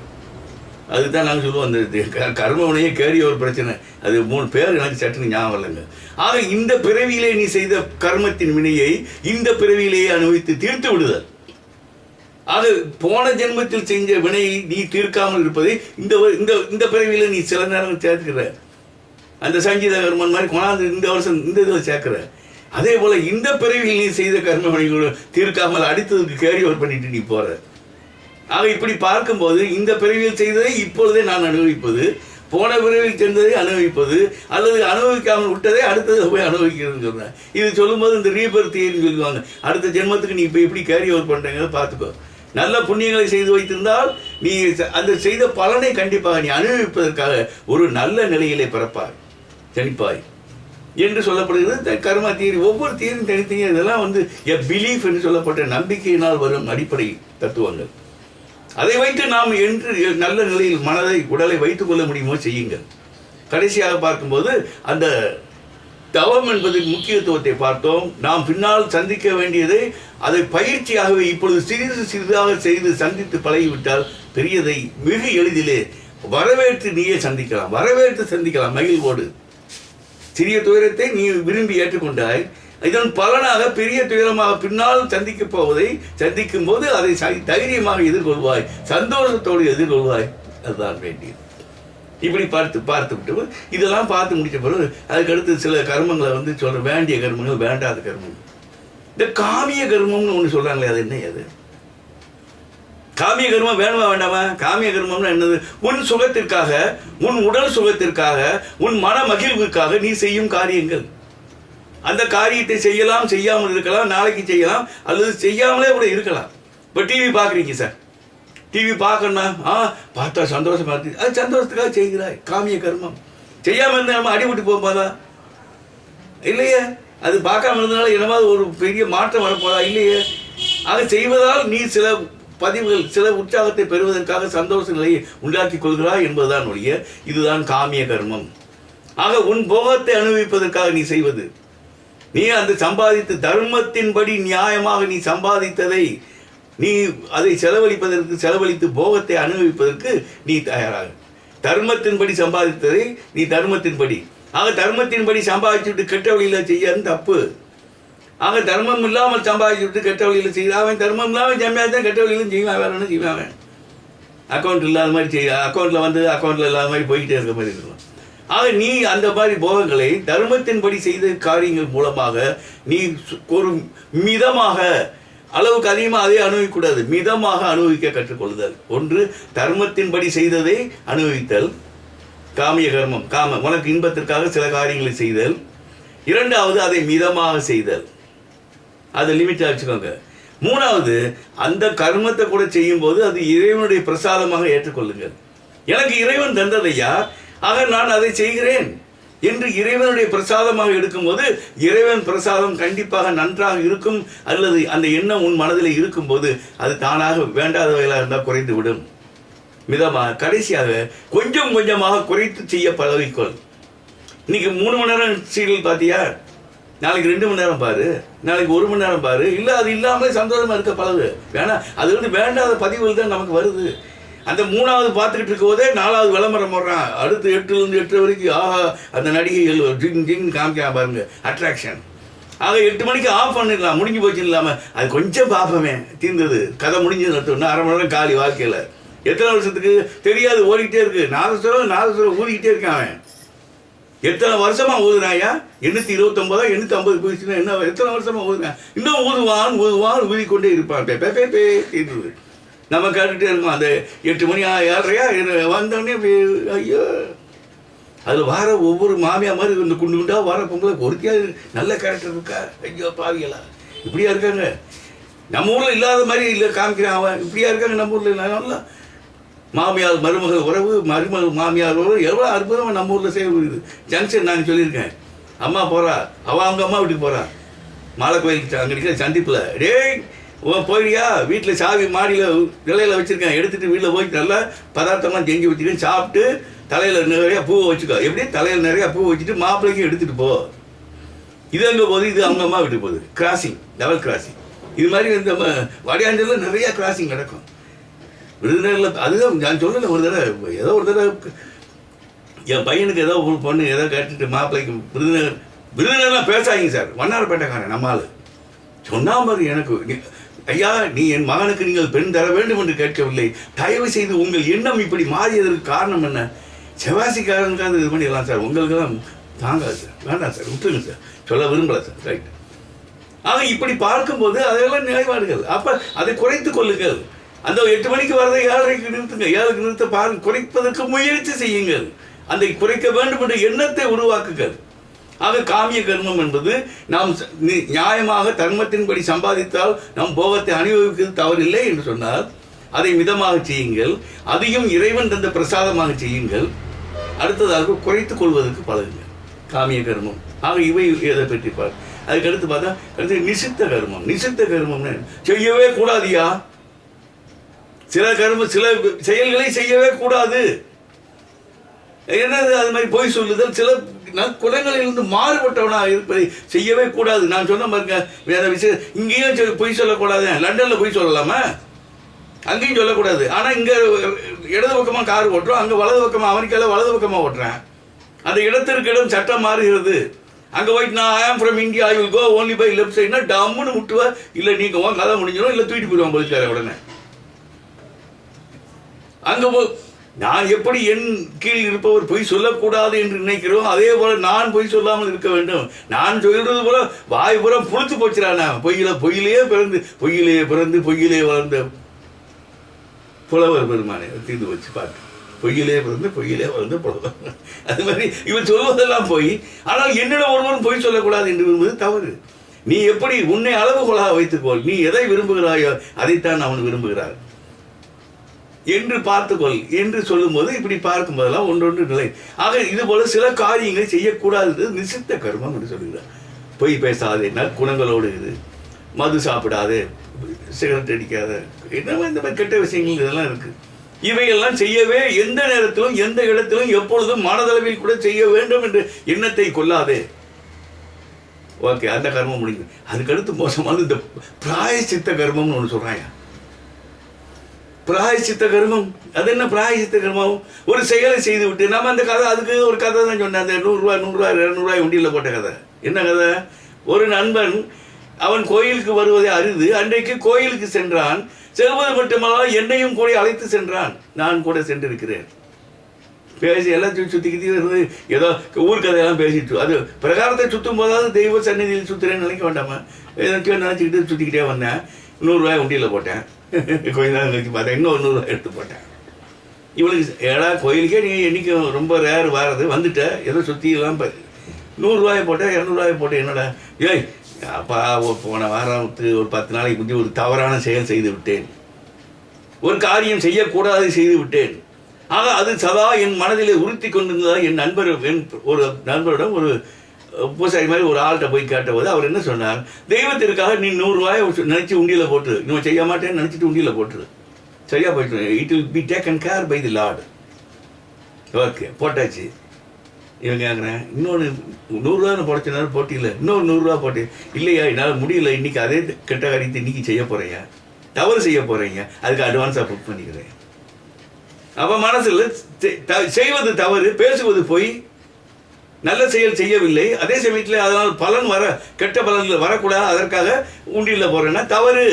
அதுதான் நாங்கள் சொல்லுவோம், அந்த கர்மவினையே கேரிய ஒரு பிரச்சனை. அது 3 பேர் எனக்கு சட்டுன்னு ஞாபகம் இல்லைங்க. ஆக இந்த பிறவியிலே நீ செய்த கர்மத்தின் வினையை இந்த பிறவியிலேயே அனுபவித்து தீர்த்து விடுதல். ஆக போன ஜென்மத்தில் செஞ்ச வினையை நீ தீர்க்காமல் இருப்பதை இந்த பிறவியில நீ சில நேரம் சேர்த்துக்கிற. அந்த சங்கீத கர்மன் மாதிரி கொண்டாந்து இந்த வருஷம் இந்த இதில் சேர்க்கிற. அதே போல இந்த பிறவியில் நீ செய்த கர்ம வினைகளை தீர்க்காமல் அடுத்ததுக்கு கேரி ஓவர் பண்ணிட்டு நீ போற. ஆக இப்படி பார்க்கும்போது இந்த பிறவியில் செய்ததை இப்பொழுதே நான் அனுபவிப்பது, போன பிறவியில் சென்றதை அனுபவிப்பது, அல்லது அனுபவிக்காமல் விட்டதை அடுத்தது போய் அனுபவிக்கிறதுன்னு சொல்றேன். இது சொல்லும்போது இந்த ரீபர்த்தின்னு சொல்லுவாங்க. அடுத்த ஜென்மத்துக்கு நீ இப்போ எப்படி கேரி ஓவர் பண்ணுறீங்க பார்த்துக்கோ. நல்ல புண்ணியங்களை செய்து வைத்திருந்தால் நீ அந்த செய்த பலனை கண்டிப்பாக நீ அனுபவிப்பதற்காக ஒரு நல்ல நிலையிலே பிறப்பாய், ஜனிப்பாய் என்று சொல்லப்படுகிறது கர்மா தியரி. ஒவ்வொரு தியரியும் தனித்தனியாக இதெல்லாம் வந்து எ பிலீஃப் என்று சொல்லப்பட்ட நம்பிக்கையினால் வரும் அடிப்படை தத்துவங்கள். அதை வைத்து நாம் என்று நல்ல நிலையில் மனதை உடலை வைத்துக் கொள்ள முடியுமோ செய்யுங்கள். கடைசியாக பார்க்கும்போது அந்த தவம் என்பதின் முக்கியத்துவத்தை பார்த்தோம். நாம் பின்னால் சந்திக்க வேண்டியதை அதை பயிற்சியாகவே இப்பொழுது சிறிது சிறிதாக செய்து சந்தித்து பழகிவிட்டால் பெரியதை மிக எளிதிலே வரவேற்று நீயே சந்திக்கலாம், வரவேற்று சந்திக்கலாம் மகிழ்வோடு. சிறிய துயரத்தை நீ விரும்பி ஏற்றுக்கொண்டாய், இதன் பலனாக பெரிய துயரமாக பின்னால் சந்திக்கப் போவதை சந்திக்கும் போது அதை தைரியமாக எதிர்கொள்வாய், சந்தோஷத்தோடு எதிர்கொள்வாய். அதுதான் வேண்டியது. இப்படி பார்த்து விட்டு இதெல்லாம் பார்த்து முடிச்ச பிறகு அதுக்கடுத்து சில கர்மங்களை வந்து சொல்ற, வேண்டிய கர்மங்கள், வேண்டாத கர்மங்கள். இந்த காமிய கர்மம்னு ஒன்று சொல்றாங்களே, அது என்ன? அது காமிய கர்மம் வேணுமா வேண்டாமா? காமிய கர்மம்னா என்னது? உன் சுகத்திற்காக, உன் உடல் சுகத்திற்காக, உன் மன மகிழ்வுக்காக நீ செய்யும் காரியங்கள். அந்த காரியத்தை செய்யலாம், செய்யாமல் இருக்கலாம், நாளைக்கு செய்யலாம், அல்லது செய்யாமலே கூட இருக்கலாம். இப்போ டிவி பார்க்குறீங்க சார், டிவி பார்க்கணுமா? பார்த்தா சந்தோஷமா இருக்கு, அது சந்தோஷத்துக்காக செய்கிறாய், காமிய கர்மம். செய்யாமல் இருந்தால் நம்ம அடிபட்டு போகும்போதா? இல்லையே. அது பார்க்காம இருந்தனால என்னமாவது ஒரு பெரிய மாற்றம் வரப்போதா? இல்லையே. ஆக செய்வதால் நீ சில பதிவுகள், சில உற்சாகத்தை பெறுவதற்காக சந்தோஷ நிலையை உண்டாக்கி கொள்கிறாய் என்பதுதான் ஒழிய இதுதான் காமிய கர்மம். ஆக உன் போகத்தை அனுபவிப்பதற்காக நீ செய்வது, நீ அந்த சம்பாதித்து தர்மத்தின்படி நியாயமாக நீ சம்பாதித்ததை நீ அதை செலவழித்து போகத்தை அனுபவிப்பதற்கு நீ தயாராக. தர்மத்தின்படி சம்பாதித்ததை நீ தர்மத்தின்படி, ஆக தர்மத்தின்படி சம்பாதிச்சுட்டு கெட்ட வழியில் செய்ய தப்பு. ஆக தர்மம் இல்லாமல் சம்பாதிச்சுட்டு கெட்ட வழியில் செய்ய, அவன் தர்மம் இல்லாமல் சம்பாதித்தான் கெட்ட வழியிலும் செய்வான், வேற ஒன்றும் செய்வான். அக்கௌண்ட் இல்லாத மாதிரி செய்ய, அக்கௌண்ட்டில் வந்து அக்கௌண்ட்டில் இல்லாத மாதிரி போய்கிட்டே இருக்க மாதிரி இருக்கலாம். ஆக நீ அந்த மாதிரி போகங்களை தர்மத்தின்படி செய்த காரியங்கள் மூலமாக நீ ஒரு மிதமாக, அளவுக்கு அதிகமாக அதே அனுபவிக்கக்கூடாது, மிதமாக அனுபவிக்க கற்றுக்கொள்ளுதல். ஒன்று தர்மத்தின்படி செய்ததை அனுபவித்தல், காமிய கர்மம், உனக்கு இன்பத்திற்காக சில காரியங்களை செய்தல். இரண்டாவது அதை மிதமாக செய்தல், அதை லிமிட்டாக வச்சுக்கோங்க. மூணாவது அந்த கர்மத்தை கூட செய்யும் போது அது இறைவனுடைய பிரசாதமாக ஏற்றுக்கொள்ளுங்கள். எனக்கு இறைவன் தந்ததையா, ஆக நான் அதை செய்கிறேன், என்று இறைவனுடைய பிரசாதமாக எடுக்கும்போது இறைவன் பிரசாதம் கண்டிப்பாக நன்றாக இருக்கும், அல்லது அந்த எண்ணம் உன் மனதில் இருக்கும்போது அது தானாக வேண்டாதவைகளாக இருந்தால் குறைந்து விடும். மிதமாக கடைசியாக கொஞ்சம் கொஞ்சமாக குறைத்து செய்ய பழகிக்கொள். இன்னைக்கு 3 மணி நேரம் சீரியல் பார்த்தியா, நாளைக்கு 2 மணி நேரம் பாரு, நாளைக்கு 1 மணி நேரம் பாரு. இல்லை அது இல்லாமல் சந்தோஷமா இருக்க பழகு. வேணாம், அது வேண்டாத பதிவுகள் தான் நமக்கு வருது. அந்த 3வது பார்த்துக்கிட்டு இருக்கும் போதே 4வது விளம்பரம் போடுறான். அடுத்து 8லேருந்து 8 வரைக்கும் ஆஹா அந்த நடிகைகள் ஜிங் ஜிங் காமிக்க பாருங்க, அட்ராக்ஷன். ஆக 8 மணிக்கு ஆஃப் பண்ணிடலாம், முடிஞ்சு போச்சு. இல்லாமல் அது கொஞ்சம் பார்ப்போமே, தீர்ந்தது, கதை முடிஞ்சு நடத்தணும். 1/2 மணி நேரம் காலி வாழ்க்கையில் எத்தனை வருஷத்துக்கு தெரியாது, ஓடிக்கிட்டே இருக்கு. நாதஸ்வரம் ஊதிக்கிட்டே இருக்கான் அவன். எத்தனை வருஷமா ஊதுறாயா? 829 850 போயிடுச்சுன்னா என்ன, எத்தனை வருஷமா ஊதுறான்? இன்னும் ஊதுவான் ஊதிக்கொண்டே இருப்பான். தீர்ந்தது. நம்ம கேட்டுகிட்டே இருக்கோம். அந்த 8 மணி 7:30 வந்தோடனே ஐயோ, அதில் வர ஒவ்வொரு மாமியா மாதிரி இந்த குண்டா வர பொம்பளை ஒருத்தியா நல்ல கேரக்டர் இருக்கா? ஐயோ பாவிகளா, இப்படியா இருக்காங்க. நம்ம ஊரில் இல்லாத மாதிரி இல்லை காமிக்கிறான் அவன். இப்படியா இருக்காங்க நம்ம ஊரில். நல்லா மாமியார் மருமகள் உறவு, மருமகள் மாமியார் உறவு எவ்வளோ அற்புதமாக நம்ம ஊரில் செய்ய ஜங்ஷன். நான் சொல்லியிருக்கேன், அம்மா போகிறா, அவங்க அம்மா வீட்டுக்கு போகிறா, மாலை கோயிலுக்கு அங்கே இருக்கிற சந்திப்பில். டேய் போயிடியா, வீட்டில் சாவி மாடியில் நிலையில் வச்சுருக்கேன், எடுத்துகிட்டு வீட்டில் போய் நல்லா பதார்த்தமாக செஞ்சு வச்சுருக்கேன், சாப்பிட்டு தலையில் நிறையா பூவை வச்சுக்கோ. எப்படி தலையில் நிறையா பூவை வச்சுட்டு மாப்பிள்ளைக்கும் எடுத்துகிட்டு போ. இது அங்கே போகுது, இது அவங்க அம்மா வீட்டுக்கு போகுது. Crossing, double crossing. இது மாதிரி இந்த வடியாஞ்சலில் நிறையா கிராசிங் நடக்கும். விருதுநகரில் அதுதான் நான் சொல்லலை. ஒரு தடவை என் பையனுக்கு ஏதோ ஒரு பொண்ணு ஏதோ கேட்டுட்டு மாப்பிள்ளைக்கு விருதுநகர்லாம் பேசாதீங்க சார், வண்ணாரப்பேட்டைக்காரன் நம்மால் சொன்னா மாதிரி எனக்கு, ஐயா நீ என் மகனுக்கு நீங்கள் பெண் தர வேண்டும் என்று கேட்கவில்லை, தயவு செய்து உங்கள் எண்ணம் இப்படி மாறியதற்கு காரணம் என்ன? செவாசிக்காரனுக்காக இது பண்ணிடலாம் சார், உங்களுக்கெல்லாம் தாங்காது சார், வேண்டாம் சார், விட்டுருங்க சார், சொல்ல விரும்பலை சார். ரைட். ஆக இப்படி பார்க்கும்போது அதெல்லாம் நிலைப்பாடுகள். அப்போ அதை குறைத்து கொள்ளுங்கள். அந்த 8 மணிக்கு வரதை 7:30க்கு நிறுத்துங்க, 7க்கு நிறுத்த பாருங்க, குறைப்பதற்கு முயற்சி செய்யுங்கள். அந்த குறைக்க வேண்டும் என்ற எண்ணத்தை உருவாக்குங்கள். ஆக காமிய கர்மம் என்பது நாம் நியாயமாக தர்மத்தின்படி சம்பாதித்தால் நம் போகத்தை அனுபவிக்கிறது தவறில்லை என்று சொன்னால் அதை மிதமாக செய்யுங்கள். அதையும் இறைவன் தந்த பிரசாதமாக செய்யுங்கள். அடுத்ததாக குறைத்துக் கொள்வதற்கு பழகுங்கள் காமிய கர்மம். ஆக இவை எதை பற்றி பார். அதுக்கடுத்து பார்த்தா அடுத்து நிசித்த கர்மம். நிசித்த கர்மம்னு செய்யவே கூடாதியா, சில செயல்களை செய்யவே கூடாது. என்னது அது மாதிரி பொய் சொல்லுதல், சில குலங்களிலிருந்து மாறுபட்டவனாக இருப்பதை செய்யவே கூடாது. நான் சொன்ன பாருங்க, வேற விஷயம் இங்கேயும் பொய் சொல்லக்கூடாது. லண்டனில் பொய் சொல்லலாமா? அங்கேயும் சொல்லக்கூடாது. ஆனால் இங்கே இடது பக்கமாக கார் ஓட்டுறோம், அங்கே வலது பக்கமாக, அமெரிக்காவில் வலது பக்கமாக ஓட்டுறேன். அந்த இடத்திற்கு இடம் சட்டம் மாறுகிறது. அங்கே போயிட்டு நான் I am from India, I will go only by left சைட்னா டம்முன்னு விட்டுவேன். இல்லை நீங்கள் கதை முடிஞ்சிடும், இல்லை தூக்கிட்டு போயிடுவான் போலீஸ்கார உடனே. அங்கே நான் எப்படி என் கீழ் இருப்பவர் பொய் சொல்லக்கூடாது என்று நினைக்கிறோம், அதே போல நான் பொய் சொல்லாமல் இருக்க வேண்டும். நான் சொல்றது போல வாய் புறம் புழுத்து போச்சுறானா, பொய்யிலே பிறந்து பொய்யிலே வளர்ந்த புலவர் பெருமானே தீர்ந்து வச்சு பார்த்து, பொய்யிலே பிறந்து பொய்யிலே வளர்ந்த புலவர். அது மாதிரி இவன் சொல்வதெல்லாம் போய், ஆனால் என்னிடம் ஒருவரும் பொய் சொல்லக்கூடாது என்று விரும்புவது தவறு. நீ எப்படி உன்னை அளவுகோலாக வைத்துக்கொள், நீ எதை விரும்புகிறாயோ அதைத்தான் அவன் விரும்புகிறார் என்று பார்த்துக்கொள் என்று சொல்லும்போது இப்படி பார்க்கும் போதெல்லாம் ஒன்றொன்று நிலை. ஆக இது போல சில காரியங்களை செய்யக்கூடாது நிசித்த கர்மம் என்று சொல்லுகிறார். பொய் பேசாதே, குணங்களோடு இது, மது சாப்பிடாது, சிகரெட் அடிக்காத, என்னவோ இந்த மாதிரி கெட்ட விஷயங்கள் இதெல்லாம் இருக்கு. இவையெல்லாம் செய்யவே எந்த நேரத்திலும் எந்த இடத்திலும் எப்பொழுதும் மனதளவில் கூட செய்ய வேண்டும் என்ற எண்ணத்தை கொள்ளாதே. ஓகே, அந்த கர்மம் முடிஞ்சு. அதுக்கடுத்து மோசமான இந்த பிராயசித்த கர்மம்னு ஒன்று சொல்றாங்க. பிராயசித்த கர்மம், அது என்ன பிராயசித்த கர்மம்? ஒரு செயலை செய்து விட்டு நம்ம அந்த கதை, அதுக்கு ஒரு கதை தான் சொன்னேன். அந்த 100 ரூபாய் 200 உண்டியில் போட்ட கதை. என்ன கதை? ஒரு நண்பன் அவன் கோயிலுக்கு வருவதை அறிந்து அன்றைக்கு கோயிலுக்கு சென்றான். செல்வது மட்டுமல்ல, என்னையும் கூட அழைத்து சென்றான். நான் கூட சென்றிருக்கிறேன். பேசி எல்லாம் சுற்றிக்கிட்டே இருந்து ஏதோ ஊர் கதையெல்லாம் பேசிட்டு, அது பிரகாரத்தை சுற்றும் போதாவது தெய்வ சந்நிதியில் சுற்றுறேன்னு நினைக்க வேண்டாமா? ஏதாச்சும் நினச்சிக்கிட்டு சுற்றிக்கிட்டே வந்தேன். 100 ரூபாய் உண்டியில் போட்டேன். கொஞ்ச நேரம் கழிச்சு பார்த்தேன், இன்னும் 100 ரூபாய் எடுத்து போட்டேன். இவளுக்கு ஏடா கோயிலுக்கே நீ என்னைக்கு ரொம்ப ரேர் வர்றது, வந்துட்ட ஏதோ சுற்றிலாம் 100 ரூபாயை போட்டேன், 200 ரூபாயை போட்டேன். என்னடா ஏய் அப்பா, போன வாரத்து ஒரு 10 நாளைக்கு முந்தைய ஒரு தவறான செயல் செய்து விட்டேன், ஒரு காரியம் செய்யக்கூடாது செய்து விட்டேன். ஆக அது சதா என் மனதிலே உறுத்தி கொண்டிருந்ததா ஒரு நண்பரிடம் ஒரு பூசாரி மாதிரி ஒரு ஆள்கிட்ட போய் கேட்டபோது அவர் என்ன சொன்னார், தெய்வத்திற்காக நீ 100 ரூபாயை நினைச்சு உண்டியில் போட்டு, இன்னும் செய்ய மாட்டேன்னு நினைச்சிட்டு உண்டியில் போட்டுரு, சரியா போயிட்டு, it will be taken care by the lord. Okay, போட்டாச்சு. இவன் கேட்குறேன், இன்னொன்று 100 ரூபா போடச்சினாலும் போட்டியில் இன்னொரு 100 ரூபா போட்டு, இல்லையா என்னால் முடியல, இன்னைக்கு அதே கெட்ட காரியத்தை இன்னைக்கு செய்ய போகிறேங்க, தவறு செய்ய போகிறீங்க, அதுக்கு அட்வான்ஸாக புக் பண்ணிக்கிறேன். அப்போ மனசில் செய்வது தவறு, பேசுவது போய், நல்ல செயல் செய்யவில்லை, அதே சமயத்தில் அதனால் பலன் கெட்ட பலன்கள் வரக்கூடாது, அதற்காக உண்டியில் போறேன்னா தவறு.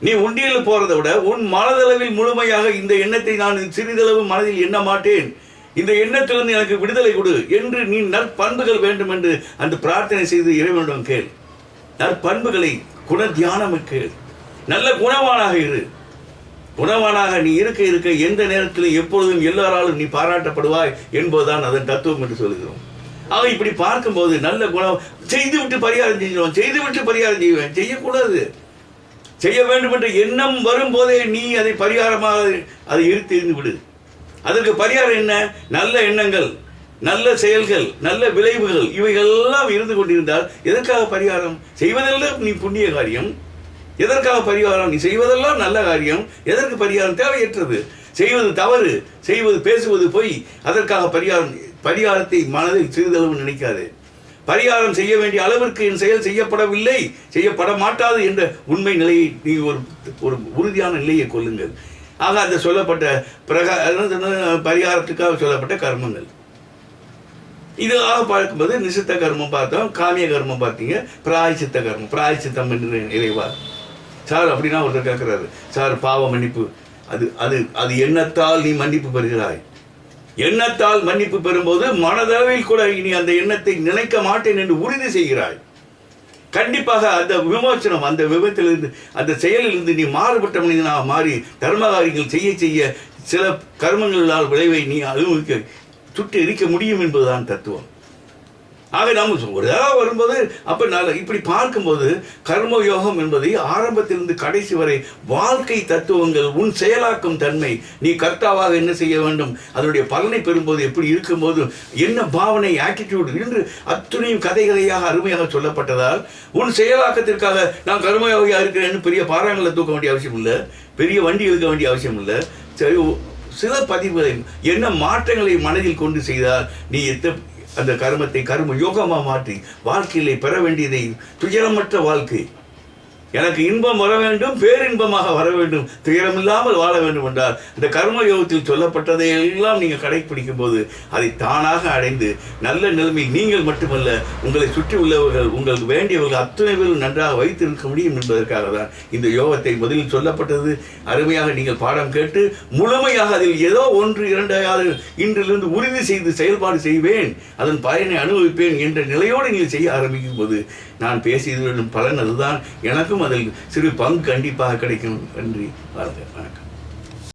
நீ உண்டியில் போறதை விட உன் மனதளவில் முழுமையாக இந்த எண்ணத்தை நான் சிறிதளவு மனதில் எண்ண மாட்டேன், இந்த எண்ணத்திலிருந்து எனக்கு விடுதலை கொடு என்று நீ நற்பண்புகள் வேண்டும் என்று அந்த பிரார்த்தனை செய்து இறைவனிடம் கேள். நற்பண்புகளை குண தியானம் கேள். நல்ல குணவானாக இரு. குணவானாக நீ இருக்க எந்த நேரத்திலும் எப்பொழுதும் எல்லாராலும் நீ பாராட்டப்படுவாய் என்பதுதான் அதன் தத்துவம் என்று சொல்கிறோம். ஆக இப்படி பார்க்கும்போது நல்ல குணம் செய்துவிட்டு பரிகாரம் செய்வேன், செய்யக்கூடாது. செய்ய வேண்டும் என்ற எண்ணம் வரும்போதே நீ அதை பரிகாரமாக அதை இருந்து விடு. அதற்கு பரிகாரம் என்ன? நல்ல எண்ணங்கள், நல்ல செயல்கள், நல்ல விளைவுகள், இவைகளெல்லாம் இருந்து கொண்டிருந்தால் எதற்காக பரிகாரம்? செய்வதெல்லாம் நீ புண்ணிய காரியம், எதற்காக பரிகாரம்? நீ செய்வதெல்லாம் நல்ல காரியம், எதற்கு பரிகாரம்? தேவையற்றது. செய்வது தவறு, பேசுவது பொய், அதற்காக பரிகாரத்தை மனதில் சிறிதளவு நினைக்காது. பரிகாரம் செய்ய வேண்டிய அளவிற்கு என் செயல் செய்யப்படவில்லை, செய்யப்பட மாட்டாது என்ற உண்மை நிலையை நீ ஒரு உறுதியான நிலையை கொள்ளுங்கள். ஆக அந்த சொல்லப்பட்ட பரிகாரத்துக்காக சொல்லப்பட்ட கர்மங்கள் இதுக்காக பார்க்கும்போது நிசித்த கர்மம் பார்த்தோம், காமிய கர்மம் பார்த்தீங்க, பிராயச்சித்த கர்மம். பிராயச்சித்தம் என்று இறைவார் சார் அப்படின்னா ஒருத்தர் கேட்கிறாரு, சார் பாவ மன்னிப்பு அது எண்ணத்தால் நீ மன்னிப்பு பெறுகிறாய். எண்ணத்தால் மன்னிப்பு பெறும்போது மனதளவில் கூட இனி அந்த எண்ணத்தை நினைக்க மாட்டேன் என்று உறுதி செய்கிறாய். கண்டிப்பாக அந்த விமோச்சனம், அந்த விபத்திலிருந்து, அந்த செயலிலிருந்து நீ மாறுபட்ட மனிதனாக மாறி தர்மகாரியங்கள் செய்ய சில கர்மங்களால் விளைவை நீ அனுபவிக்க சுட்டு எரிக்க முடியும் என்பதுதான் தத்துவம். ஆக நாம் ஒரு தடவை வரும்போது அப்போ இப்படி பார்க்கும்போது கர்ம யோகம் என்பதை ஆரம்பத்திலிருந்து கடைசி வரை வாழ்க்கை தத்துவங்கள், உன் செயலாக்கும் தன்மை, நீ கர்த்தாவாக என்ன செய்ய வேண்டும், அதனுடைய பலனை பெறும்போது எப்படி இருக்கும்போது என்ன பாவனை, ஆட்டிடியூடு என்று அத்துணையும் கதைகளையாக அருமையாக சொல்லப்பட்டதால் உன் செயலாக்கத்திற்காக நான் கர்மயோகியாக இருக்கிறேன்னு பெரிய பாறாங்களை தூக்க வேண்டிய அவசியம் இல்லை, பெரிய வண்டி எடுக்க வேண்டிய அவசியம் இல்லை. சரி, சில பதிவுகளை என்ன மாற்றங்களை மனதில் கொண்டு செய்தால் நீ அந்த கர்மத்தை கர்ம யோகமாக மாற்றி வாழ்க்கையிலே பெற வேண்டியதை துயரமற்ற வாழ்க்கை, எனக்கு இன்பம் வர வேண்டும், பேரின்பமாக வர வேண்டும், துயரமில்லாமல் வாழ வேண்டும் என்றால் இந்த கர்ம யோகத்தில் சொல்லப்பட்டதை எல்லாம் நீங்கள் கடைபிடிக்கும் போது அதை தானாக அடைந்து நல்ல நிலைமையில் நீங்கள் மட்டுமல்ல உங்களை சுற்றி உள்ளவர்கள், உங்களுக்கு வேண்டியவர்கள் அத்துணை பேரும் நன்றாக வைத்திருக்க முடியும் என்பதற்காக தான் இந்த யோகத்தை முதலில் சொல்லப்பட்டது. அருமையாக நீங்கள் பாடம் கேட்டு முழுமையாக அதில் ஏதோ 1-2 இன்றிலிருந்து உறுதி செய்து செயல்பாடு செய்வேன், அதன் பயனை அனுபவிப்பேன் என்ற நிலையோடு நீங்கள் செய்ய ஆரம்பிக்கும் போது நான் பேசியது பலன் அதுதான். எனக்கும் அதில் சிறு பங்கு கண்டிப்பாக கிடைக்கும். நன்றி, வாழ்க, வணக்கம்.